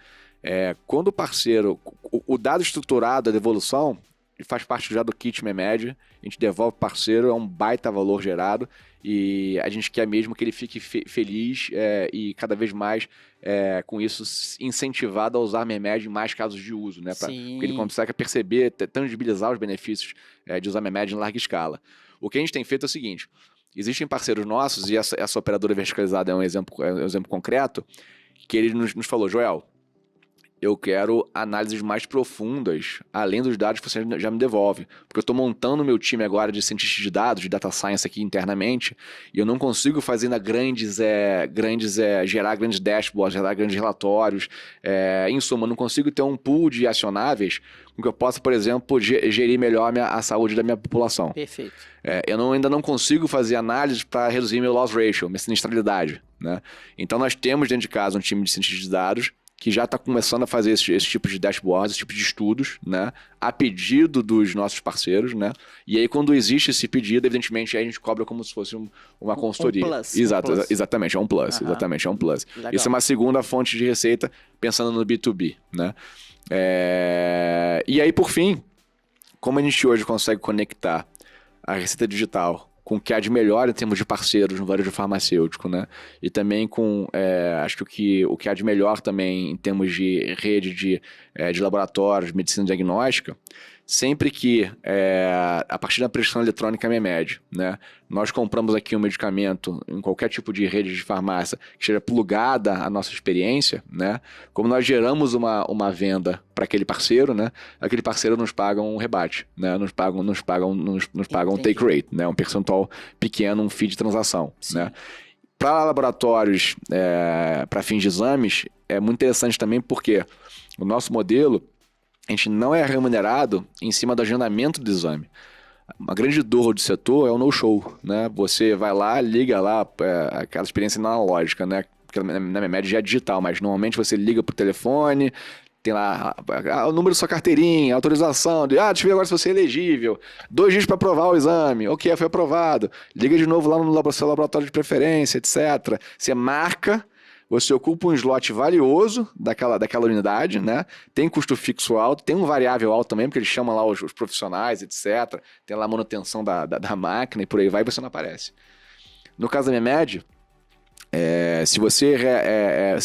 quando o parceiro, o dado estruturado da devolução faz parte já do kit Memed, a gente devolve o parceiro, é um baita valor gerado e a gente quer mesmo que ele fique feliz e cada vez mais com isso incentivado a usar Memed em mais casos de uso, né? Porque ele consegue perceber, tangibilizar os benefícios de usar Memed em larga escala. O que a gente tem feito é o seguinte, existem parceiros nossos, e essa operadora verticalizada é um exemplo concreto, que ele nos falou, Joel, eu quero análises mais profundas, além dos dados que você já me devolve. Porque eu estou montando o meu time agora de cientista de dados, de data science aqui internamente, e eu não consigo fazer ainda gerar grandes dashboards, gerar grandes relatórios. Em suma, eu não consigo ter um pool de acionáveis com que eu possa, por exemplo, gerir melhor a saúde da minha população. Perfeito. Eu ainda não consigo fazer análises para reduzir meu loss ratio, minha sinistralidade, né? Então, nós temos dentro de casa um time de cientistas de dados que já está começando a fazer esse tipo de dashboards, esse tipo de estudos, né, a pedido dos nossos parceiros, né, e aí quando existe esse pedido, evidentemente, aí a gente cobra como se fosse uma consultoria. Plus. Exatamente, é um plus, exatamente, é um plus. Legal. Isso é uma segunda fonte de receita, pensando no B2B, né. E aí, por fim, como a gente hoje consegue conectar a receita digital com o que há de melhor em termos de parceiros no varejo farmacêutico, né? E também com, acho que o que há de melhor também em termos de rede de laboratórios, de medicina diagnóstica, sempre que, a partir da prescrição eletrônica Memed, né, nós compramos aqui um medicamento em qualquer tipo de rede de farmácia que esteja plugada à nossa experiência, né, como nós geramos uma venda para aquele parceiro, né, aquele parceiro nos paga um rebate, né, nos paga um take rate, né, um percentual pequeno, um fee de transação, né. Para laboratórios, para fins de exames, é muito interessante também porque o nosso modelo, a gente não é remunerado em cima do agendamento do exame. Uma grande dor do setor é o no-show, né? Você vai lá, liga lá, aquela experiência analógica, né? Porque na Memed já é digital, mas normalmente você liga pro telefone, tem lá o número da sua carteirinha, autorização, deixa eu ver agora se você é elegível, 2 dias para aprovar o exame, ok, foi aprovado, liga de novo lá no seu laboratório de preferência, etc. Você marca, você ocupa um slot valioso daquela unidade, né? Tem custo fixo alto, tem um variável alto também, porque eles chamam lá os profissionais, etc. Tem lá a manutenção da máquina e por aí vai, e você não aparece. No caso da Memed, se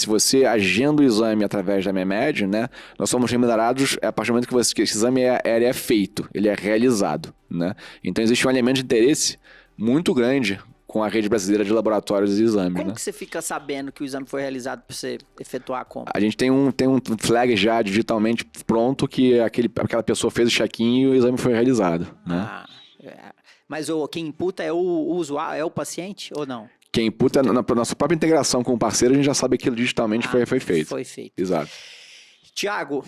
você agenda o exame através da Memed, né? Nós somos remunerados a partir do momento que esse exame é feito, ele é realizado, né? Então existe um elemento de interesse muito grande com a rede brasileira de laboratórios e exames. Como né? que você fica sabendo que o exame foi realizado para você efetuar a compra? A gente tem um flag já digitalmente pronto que aquela pessoa fez o check-in e o exame foi realizado. Né? Mas quem imputa é o usuário, é o paciente ou não? Quem imputa, na nossa própria integração com o parceiro, a gente já sabe que aquilo digitalmente foi feito. Foi feito. Exato. Tiago,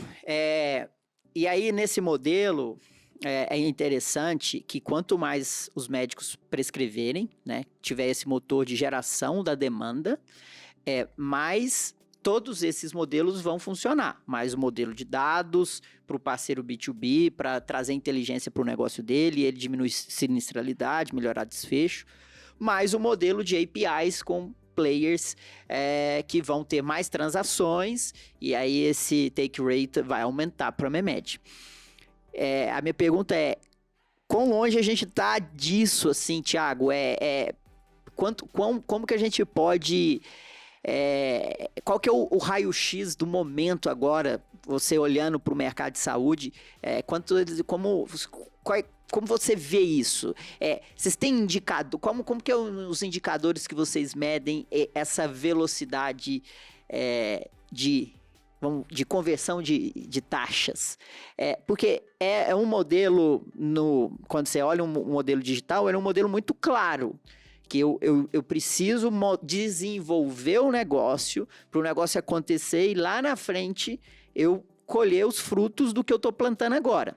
e aí nesse modelo... É interessante que quanto mais os médicos prescreverem, né, tiver esse motor de geração da demanda, mais todos esses modelos vão funcionar. Mais o modelo de dados para o parceiro B2B, para trazer inteligência para o negócio dele, ele diminui sinistralidade, melhorar desfecho. Mais o modelo de APIs com players que vão ter mais transações e aí esse take rate vai aumentar para a Memed. A minha pergunta é, quão longe a gente tá disso, assim, Thiago? Como que a gente pode... qual que é o raio-x do momento agora, você olhando para o mercado de saúde? Como você vê isso? Vocês têm indicado... Como que é os indicadores que vocês medem essa velocidade de conversão de taxas? Porque é um modelo, quando você olha um modelo digital, é um modelo muito claro, que eu preciso desenvolver o negócio para o negócio acontecer e lá na frente eu colher os frutos do que eu estou plantando agora.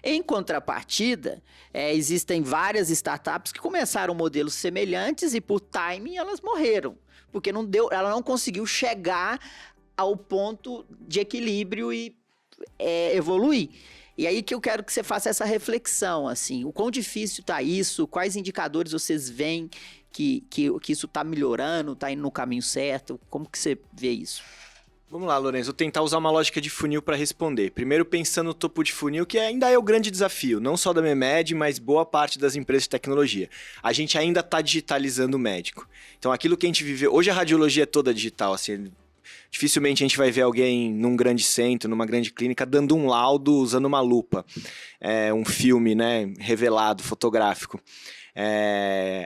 Em contrapartida, existem várias startups que começaram modelos semelhantes e por timing elas morreram, porque ela não conseguiu chegar ao ponto de equilíbrio e evoluir. E aí que eu quero que você faça essa reflexão, assim, o quão difícil está isso, quais indicadores vocês veem que isso está melhorando, está indo no caminho certo, como que você vê isso? Vamos lá, Lourenço, vou tentar usar uma lógica de funil para responder. Primeiro, pensando no topo de funil, que ainda é o grande desafio, não só da MEMED, mas boa parte das empresas de tecnologia. A gente ainda está digitalizando o médico. Então, aquilo que a gente vive... Hoje a radiologia é toda digital, assim... Dificilmente a gente vai ver alguém num grande centro, numa grande clínica, dando um laudo usando uma lupa. Um filme, né, revelado, fotográfico.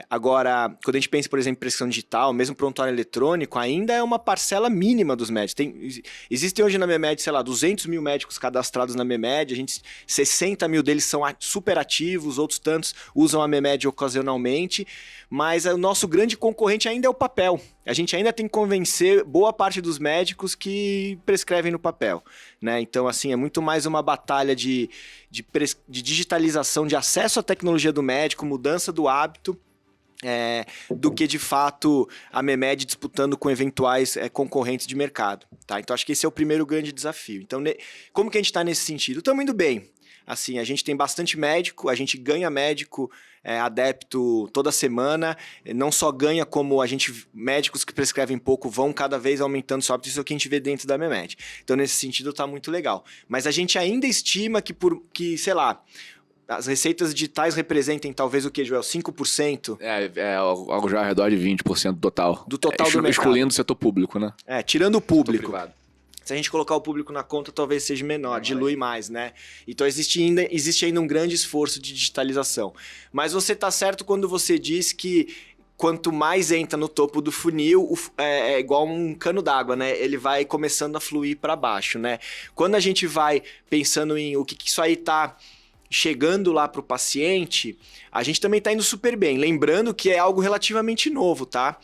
Agora, quando a gente pensa, por exemplo, em prescrição digital, mesmo prontuário eletrônico, ainda é uma parcela mínima dos médicos. Existem hoje na MEMED, sei lá, 200 mil médicos cadastrados na MEMED, 60 mil deles são super ativos, outros tantos usam a MEMED ocasionalmente, mas o nosso grande concorrente ainda é o papel. A gente ainda tem que convencer boa parte dos médicos que prescrevem no papel, né? Então, assim, é muito mais uma batalha de digitalização, de acesso à tecnologia do médico, mudança do hábito, do que, de fato, a MEMED disputando com eventuais concorrentes de mercado, tá? Então, acho que esse é o primeiro grande desafio. Então, como que a gente está nesse sentido? Estamos indo bem. Assim, a gente tem bastante médico, a gente ganha médico adepto toda semana, não só ganha como médicos que prescrevem pouco vão cada vez aumentando seu hábito, isso é o que a gente vê dentro da MEMED. Então, nesse sentido, está muito legal. Mas a gente ainda estima que, sei lá, as receitas digitais representem talvez o que, Joel? 5%? Algo já ao redor de 20% do total. Do total do mercado. Excluindo o setor público, né? Tirando o público. Setor privado. Se a gente colocar o público na conta, talvez seja menor, dilui mais, né? Então existe ainda um grande esforço de digitalização. Mas você está certo quando você diz que quanto mais entra no topo do funil, é igual um cano d'água, né? Ele vai começando a fluir para baixo, né? Quando a gente vai pensando em o que isso aí está chegando lá para o paciente, a gente também está indo super bem. Lembrando que é algo relativamente novo, tá?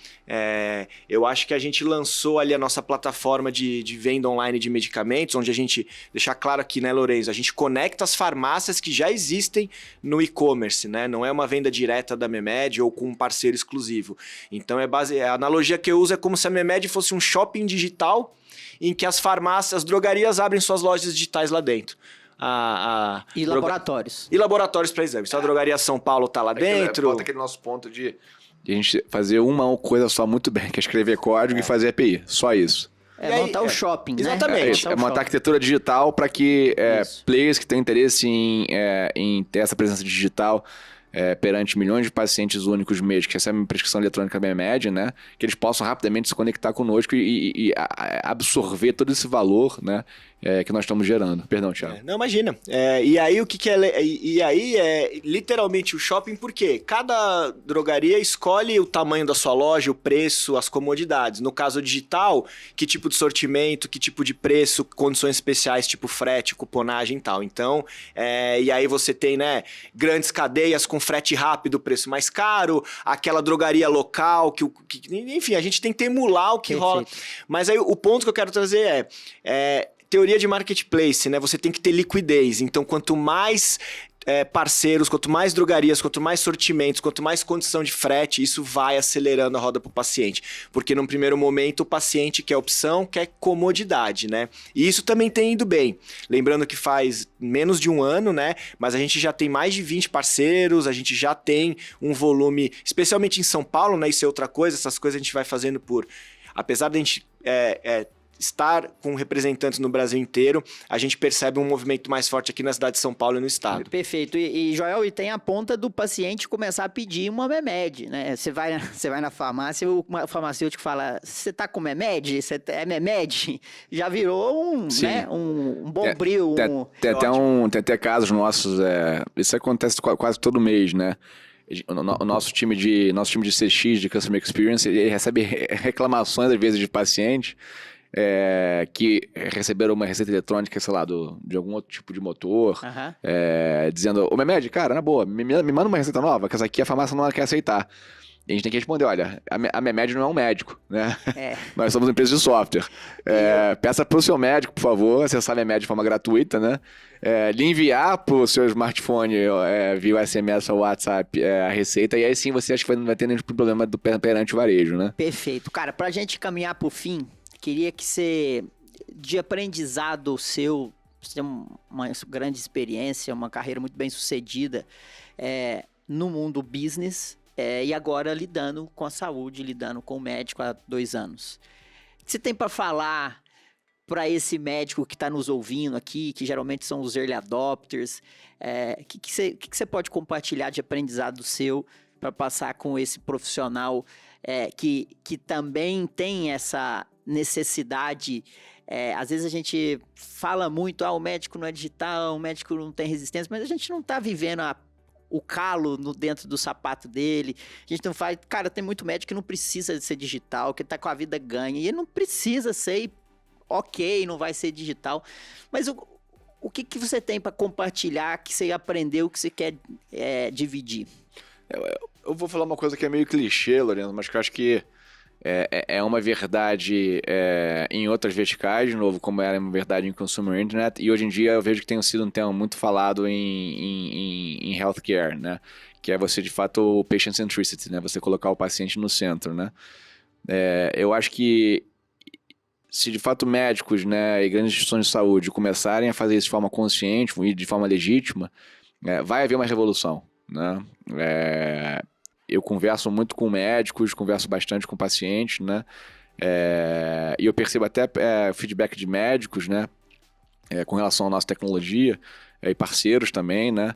Eu acho que a gente lançou ali a nossa plataforma de venda online de medicamentos, onde a gente, deixar claro aqui, né, Lourenço, a gente conecta as farmácias que já existem no e-commerce, né? Não é uma venda direta da MEMED ou com um parceiro exclusivo. Então, a analogia que eu uso é como se a MEMED fosse um shopping digital em que as farmácias, as drogarias abrem suas lojas digitais lá dentro. E laboratórios. E laboratórios para exames. Então a Drogaria São Paulo tá lá dentro. Volta aquele nosso ponto de a gente fazer uma coisa só muito bem, que é escrever código e fazer API. Só isso. Montar o shopping, né? Exatamente. Montar arquitetura digital para que players que têm interesse em ter essa presença digital perante milhões de pacientes únicos médicos que recebem prescrição eletrônica MEMED, né? Que eles possam rapidamente se conectar conosco e absorver todo esse valor, né? Que nós estamos gerando. Perdão, Thiago. Não, imagina. E aí o que é... E aí é literalmente o shopping, porque cada drogaria escolhe o tamanho da sua loja, o preço, as comodidades. No caso digital, que tipo de sortimento, que tipo de preço, condições especiais, tipo frete, cuponagem e tal. Então, e aí você tem, né, grandes cadeias com frete rápido, preço mais caro, aquela drogaria local, enfim, a gente tem que emular o que rola. Mas aí o ponto que eu quero trazer teoria de marketplace, né? Você tem que ter liquidez. Então, quanto mais parceiros, quanto mais drogarias, quanto mais sortimentos, quanto mais condição de frete, isso vai acelerando a roda para o paciente. Porque num primeiro momento o paciente quer opção, quer comodidade, né? E isso também tem ido bem. Lembrando que faz menos de um ano, né? Mas a gente já tem mais de 20 parceiros, a gente já tem um volume, especialmente em São Paulo, né? Isso é outra coisa, essas coisas a gente vai fazendo apesar de a gente estar com representantes no Brasil inteiro, a gente percebe um movimento mais forte aqui na cidade de São Paulo e no estado. Perfeito. E Joel, tem a ponta do paciente começar a pedir uma MEMED, né? Você vai na farmácia, o farmacêutico fala, você tá com MEMED? Você é MEMED? Já virou um bombril. Tem até casos nossos, isso acontece quase todo mês, né? O nosso time de CX, de Customer Experience, ele recebe reclamações às vezes de pacientes que receberam uma receita eletrônica, sei lá, de algum outro tipo de motor, dizendo, ô MEMED, cara, na boa, me manda uma receita nova, que essa aqui a farmácia não quer aceitar. E a gente tem que responder, olha, a Memed não é um médico, né? É. Nós somos uma empresa de software. Peça para o seu médico, por favor, acessar a Memed de forma gratuita, né? Lhe enviar para o seu smartphone via SMS ou WhatsApp a receita, e aí sim você acha que não vai ter nenhum problema perante o varejo, né? Perfeito. Cara, pra gente caminhar pro fim, queria que você, de aprendizado seu, você tem uma grande experiência, uma carreira muito bem sucedida no mundo business, e agora lidando com a saúde, lidando com o médico há 2 anos. O que você tem para falar para esse médico que está nos ouvindo aqui, que geralmente são os early adopters? O que você pode compartilhar de aprendizado seu para passar com esse profissional que também tem essa necessidade? Às vezes a gente fala muito, o médico não é digital, o médico não tem resistência, mas a gente não está vivendo o calo dentro do sapato dele. A gente não faz... Cara, tem muito médico que não precisa ser digital, que tá com a vida ganha, e ele não precisa ser, ok, não vai ser digital. Mas o que você tem para compartilhar, que você aprendeu, que você quer dividir? Eu vou falar uma coisa que é meio clichê, Lorenzo, mas que eu acho que é uma verdade em outras verticais, de novo, como era uma verdade em consumer internet, e hoje em dia eu vejo que tem sido um tema muito falado em healthcare, né? Que é você, de fato, o patient centricity, né? Você colocar o paciente no centro, né? Eu acho que se de fato médicos, né, e grandes instituições de saúde começarem a fazer isso de forma consciente e de forma legítima, vai haver uma revolução, né? Eu converso muito com médicos, converso bastante com pacientes, né? E eu percebo até feedback de médicos, né? Com relação à nossa tecnologia e parceiros também, né?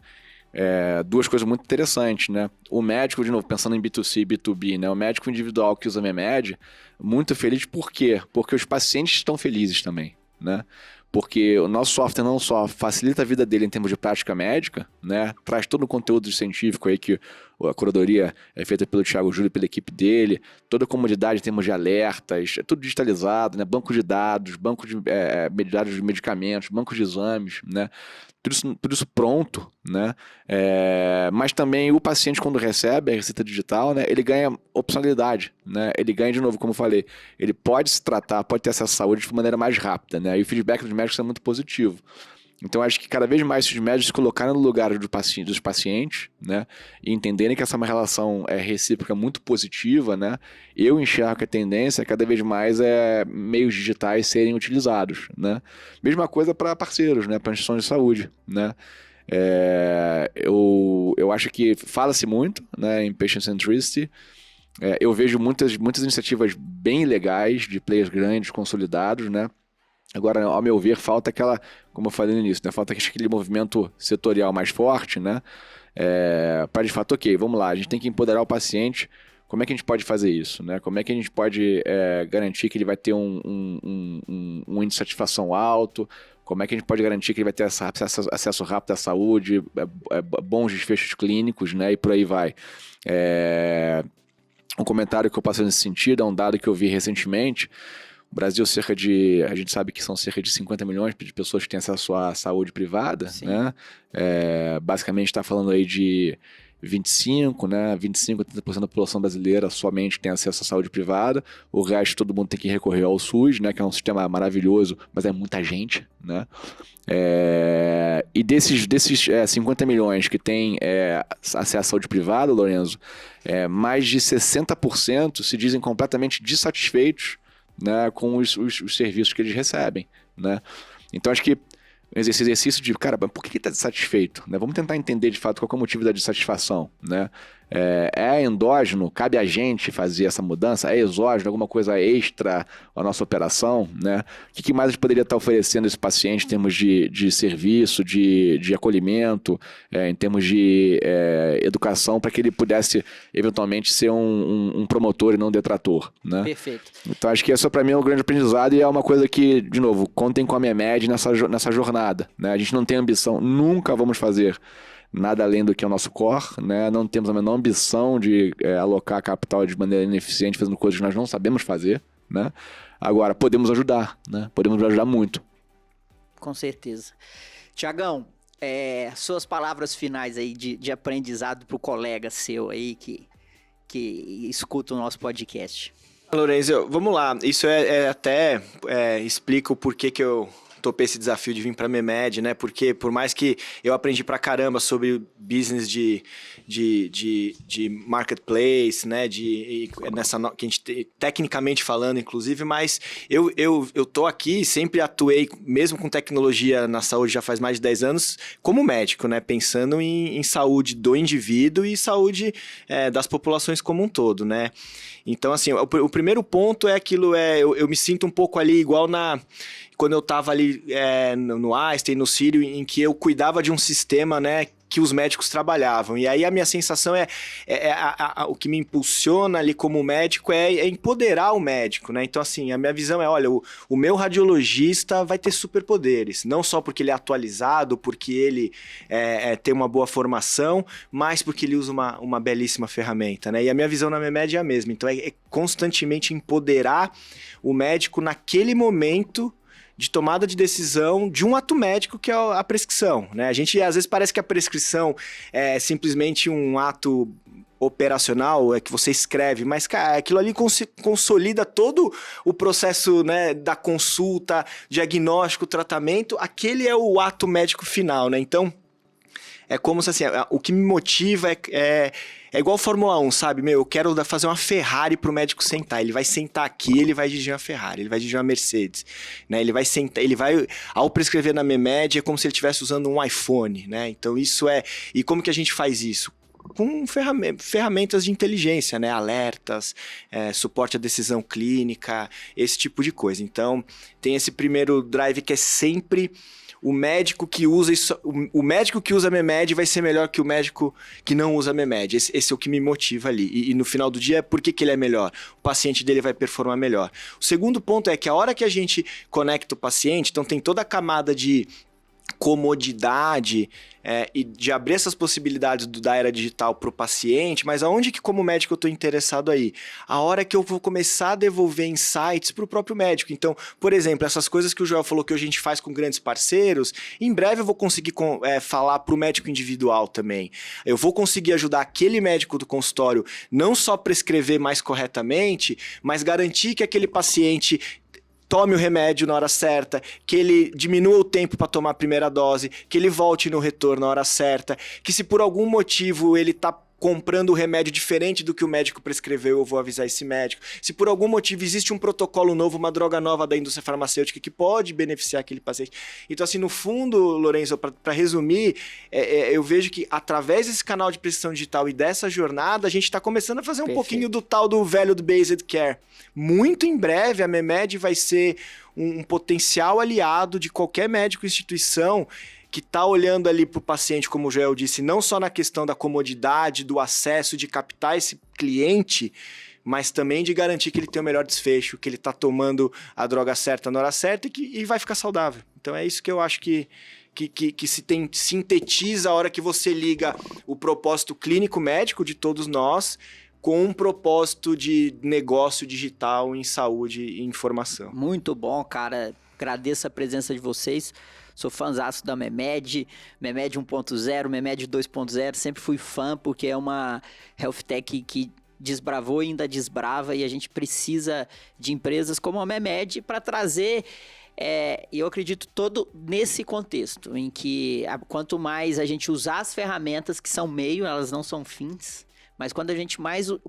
Duas coisas muito interessantes, né? O médico, de novo, pensando em B2C e B2B, né? O médico individual que usa a Memed, muito feliz, por quê? Porque os pacientes estão felizes também, né? Porque o nosso software não só facilita a vida dele em termos de prática médica, né? Traz todo o conteúdo científico aí que a curadoria é feita pelo Thiago Júlio e pela equipe dele, toda a comodidade em termos de alertas, é tudo digitalizado, né? Banco de dados, banco de dados de medicamentos, banco de exames, né? Tudo isso pronto, né? Mas também o paciente, quando recebe a receita digital, né, ele ganha opcionalidade, né? Ele ganha, de novo, como eu falei, ele pode se tratar, pode ter acesso à saúde de maneira mais rápida, né? E o feedback dos médicos é muito positivo. Então, acho que cada vez mais esses médicos se colocarem no lugar dos pacientes, né? E entenderem que essa é uma relação recíproca muito positiva, né? Eu enxergo que a tendência é cada vez mais meios digitais serem utilizados, né? Mesma coisa para parceiros, né? Para instituições de saúde, né? Eu acho que fala-se muito, né, em patient centricity. Eu vejo muitas iniciativas bem legais de players grandes, consolidados, né? Agora, ao meu ver, falta aquela, como eu falei no início, né? Falta aquele movimento setorial mais forte, né? Para de fato, ok, vamos lá, a gente tem que empoderar o paciente. Como é que a gente pode fazer isso, né? Como é que a gente pode garantir que ele vai ter um índice de satisfação alto? Como é que a gente pode garantir que ele vai ter acesso rápido à saúde, bons desfechos clínicos, né? E por aí vai. Um comentário que eu passei nesse sentido é um dado que eu vi recentemente. O Brasil, a gente sabe que são cerca de 50 milhões de pessoas que têm acesso à saúde privada, né? Basicamente está falando aí de 25, né? 25 a 30% da população brasileira somente tem acesso à saúde privada. O resto, todo mundo tem que recorrer ao SUS, né? Que é um sistema maravilhoso, mas é muita gente, né? E desses 50 milhões que têm acesso à saúde privada, Lorenzo, mais de 60% se dizem completamente dissatisfeitos, né, com os serviços que eles recebem, né? Então acho que esse exercício de, cara, por que ele está dissatisfeito? Né? Vamos tentar entender de fato qual é o motivo da dissatisfação, né? Endógeno, cabe a gente fazer essa mudança? É exógeno, alguma coisa extra à nossa operação, né? O que mais a gente poderia estar oferecendo a esse paciente em termos de serviço, de acolhimento, em termos de educação, para que ele pudesse eventualmente ser um promotor e não um detrator, né? Perfeito. Então acho que isso para mim é um grande aprendizado e é uma coisa que, de novo, contem com a Memed nessa jornada, né? A gente não tem ambição, nunca vamos fazer nada além do que é o nosso core, né? Não temos a menor ambição de alocar capital de maneira ineficiente, fazendo coisas que nós não sabemos fazer, né? Agora, podemos ajudar, né? Podemos ajudar muito. Com certeza. Tiagão, suas palavras finais aí de aprendizado para o colega seu aí que que escutam o nosso podcast. Lorenzo, vamos lá. Isso até explica o porquê que eu topei esse desafio de vir para a MEMED, né? Porque por mais que eu aprendi pra caramba sobre business de marketplace, né? Que a gente tecnicamente falando, inclusive, mas eu tô aqui, sempre atuei, mesmo com tecnologia na saúde já faz mais de 10 anos, como médico, né? Pensando em saúde do indivíduo e saúde das populações como um todo, né? Então, assim, o primeiro ponto é aquilo, eu me sinto um pouco ali igual quando eu estava ali no Einstein, no Sírio, em que eu cuidava de um sistema, né, que os médicos trabalhavam. E aí a minha sensação o que me impulsiona ali como médico é empoderar o médico, né? Então, assim, a minha visão olha, o meu radiologista vai ter superpoderes, não só porque ele é atualizado, porque ele tem uma boa formação, mas porque ele usa uma belíssima ferramenta, né? E a minha visão na MEMED é a mesma. Então, é constantemente empoderar o médico naquele momento de tomada de decisão de um ato médico que é a prescrição, né? A gente, às vezes, parece que a prescrição é simplesmente um ato operacional, que você escreve, mas, cara, aquilo ali consolida todo o processo, né, da consulta, diagnóstico, tratamento, aquele é o ato médico final, né? Então, é como se, assim, o que me motiva é igual Fórmula 1, sabe? Eu quero fazer uma Ferrari pro médico sentar. Ele vai sentar aqui, ele vai dirigir uma Ferrari, ele vai dirigir uma Mercedes, né? Ele vai sentar, ao prescrever na MEMED, é como se ele estivesse usando um iPhone, né? Então e como que a gente faz isso? Com ferramentas de inteligência, né? Alertas, suporte à decisão clínica, esse tipo de coisa. Então, tem esse primeiro drive que é sempre o médico que usa isso, o médico que usa a MEMED vai ser melhor que o médico que não usa a MEMED. Esse é o que me motiva ali. E no final do dia, por que ele é melhor? O paciente dele vai performar melhor. O segundo ponto é que a hora que a gente conecta o paciente, então tem toda a camada de comodidade e de abrir essas possibilidades da era digital para o paciente, mas aonde que como médico eu estou interessado aí? A hora que eu vou começar a devolver insights para o próprio médico. Então, por exemplo, essas coisas que o Joel falou que a gente faz com grandes parceiros, em breve eu vou conseguir falar para o médico individual também. Eu vou conseguir ajudar aquele médico do consultório não só prescrever mais corretamente, mas garantir que aquele paciente tome o remédio na hora certa, que ele diminua o tempo para tomar a primeira dose, que ele volte no retorno na hora certa, que se por algum motivo ele está comprando o remédio diferente do que o médico prescreveu, eu vou avisar esse médico. Se por algum motivo existe um protocolo novo, uma droga nova da indústria farmacêutica que pode beneficiar aquele paciente. Então, assim, no fundo, Lorenzo, para resumir, eu vejo que através desse canal de prescrição digital e dessa jornada, a gente está começando a fazer um pouquinho do tal do value-based care. Muito em breve, a MEMED vai ser um potencial aliado de qualquer médico instituição que está olhando ali para o paciente, como o Joel disse, não só na questão da comodidade, do acesso, de captar esse cliente, mas também de garantir que ele tem o melhor desfecho, que ele está tomando a droga certa na hora certa e vai ficar saudável. Então é isso que eu acho que sintetiza a hora que você liga o propósito clínico médico de todos nós com um propósito de negócio digital em saúde e informação. Muito bom, cara. Agradeço a presença de vocês. Sou fãzaço da MEMED, MEMED 1.0, MEMED 2.0, sempre fui fã porque é uma health tech que desbravou e ainda desbrava e a gente precisa de empresas como a MEMED para trazer, eu acredito todo nesse contexto, em que quanto mais a gente usar as ferramentas que são meio, elas não são fins, mas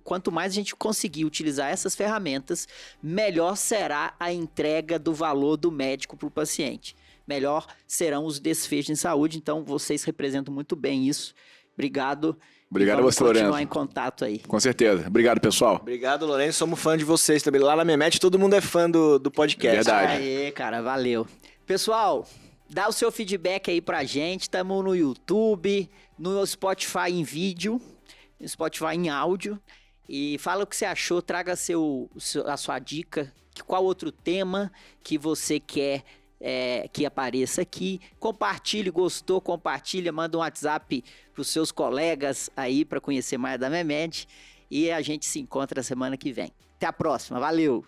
quanto mais a gente conseguir utilizar essas ferramentas, melhor será a entrega do valor do médico para o paciente. Melhor serão os desfechos em saúde, então vocês representam muito bem isso. Obrigado. Obrigado a você, Lorenzo. Vamos continuar em contato aí. Com certeza. Obrigado, pessoal. Obrigado, Lorenzo. Somos fã de vocês também. Lá na MEMED todo mundo é fã do podcast. Verdade. Aê, cara, valeu. Pessoal, dá o seu feedback aí pra gente. Estamos no YouTube, no Spotify em vídeo, no Spotify em áudio. E fala o que você achou, traga a sua dica, qual outro tema que você quer que apareça aqui. Compartilhe, gostou, compartilha, manda um WhatsApp para os seus colegas aí para conhecer mais da MEMED e a gente se encontra semana que vem. Até a próxima, valeu!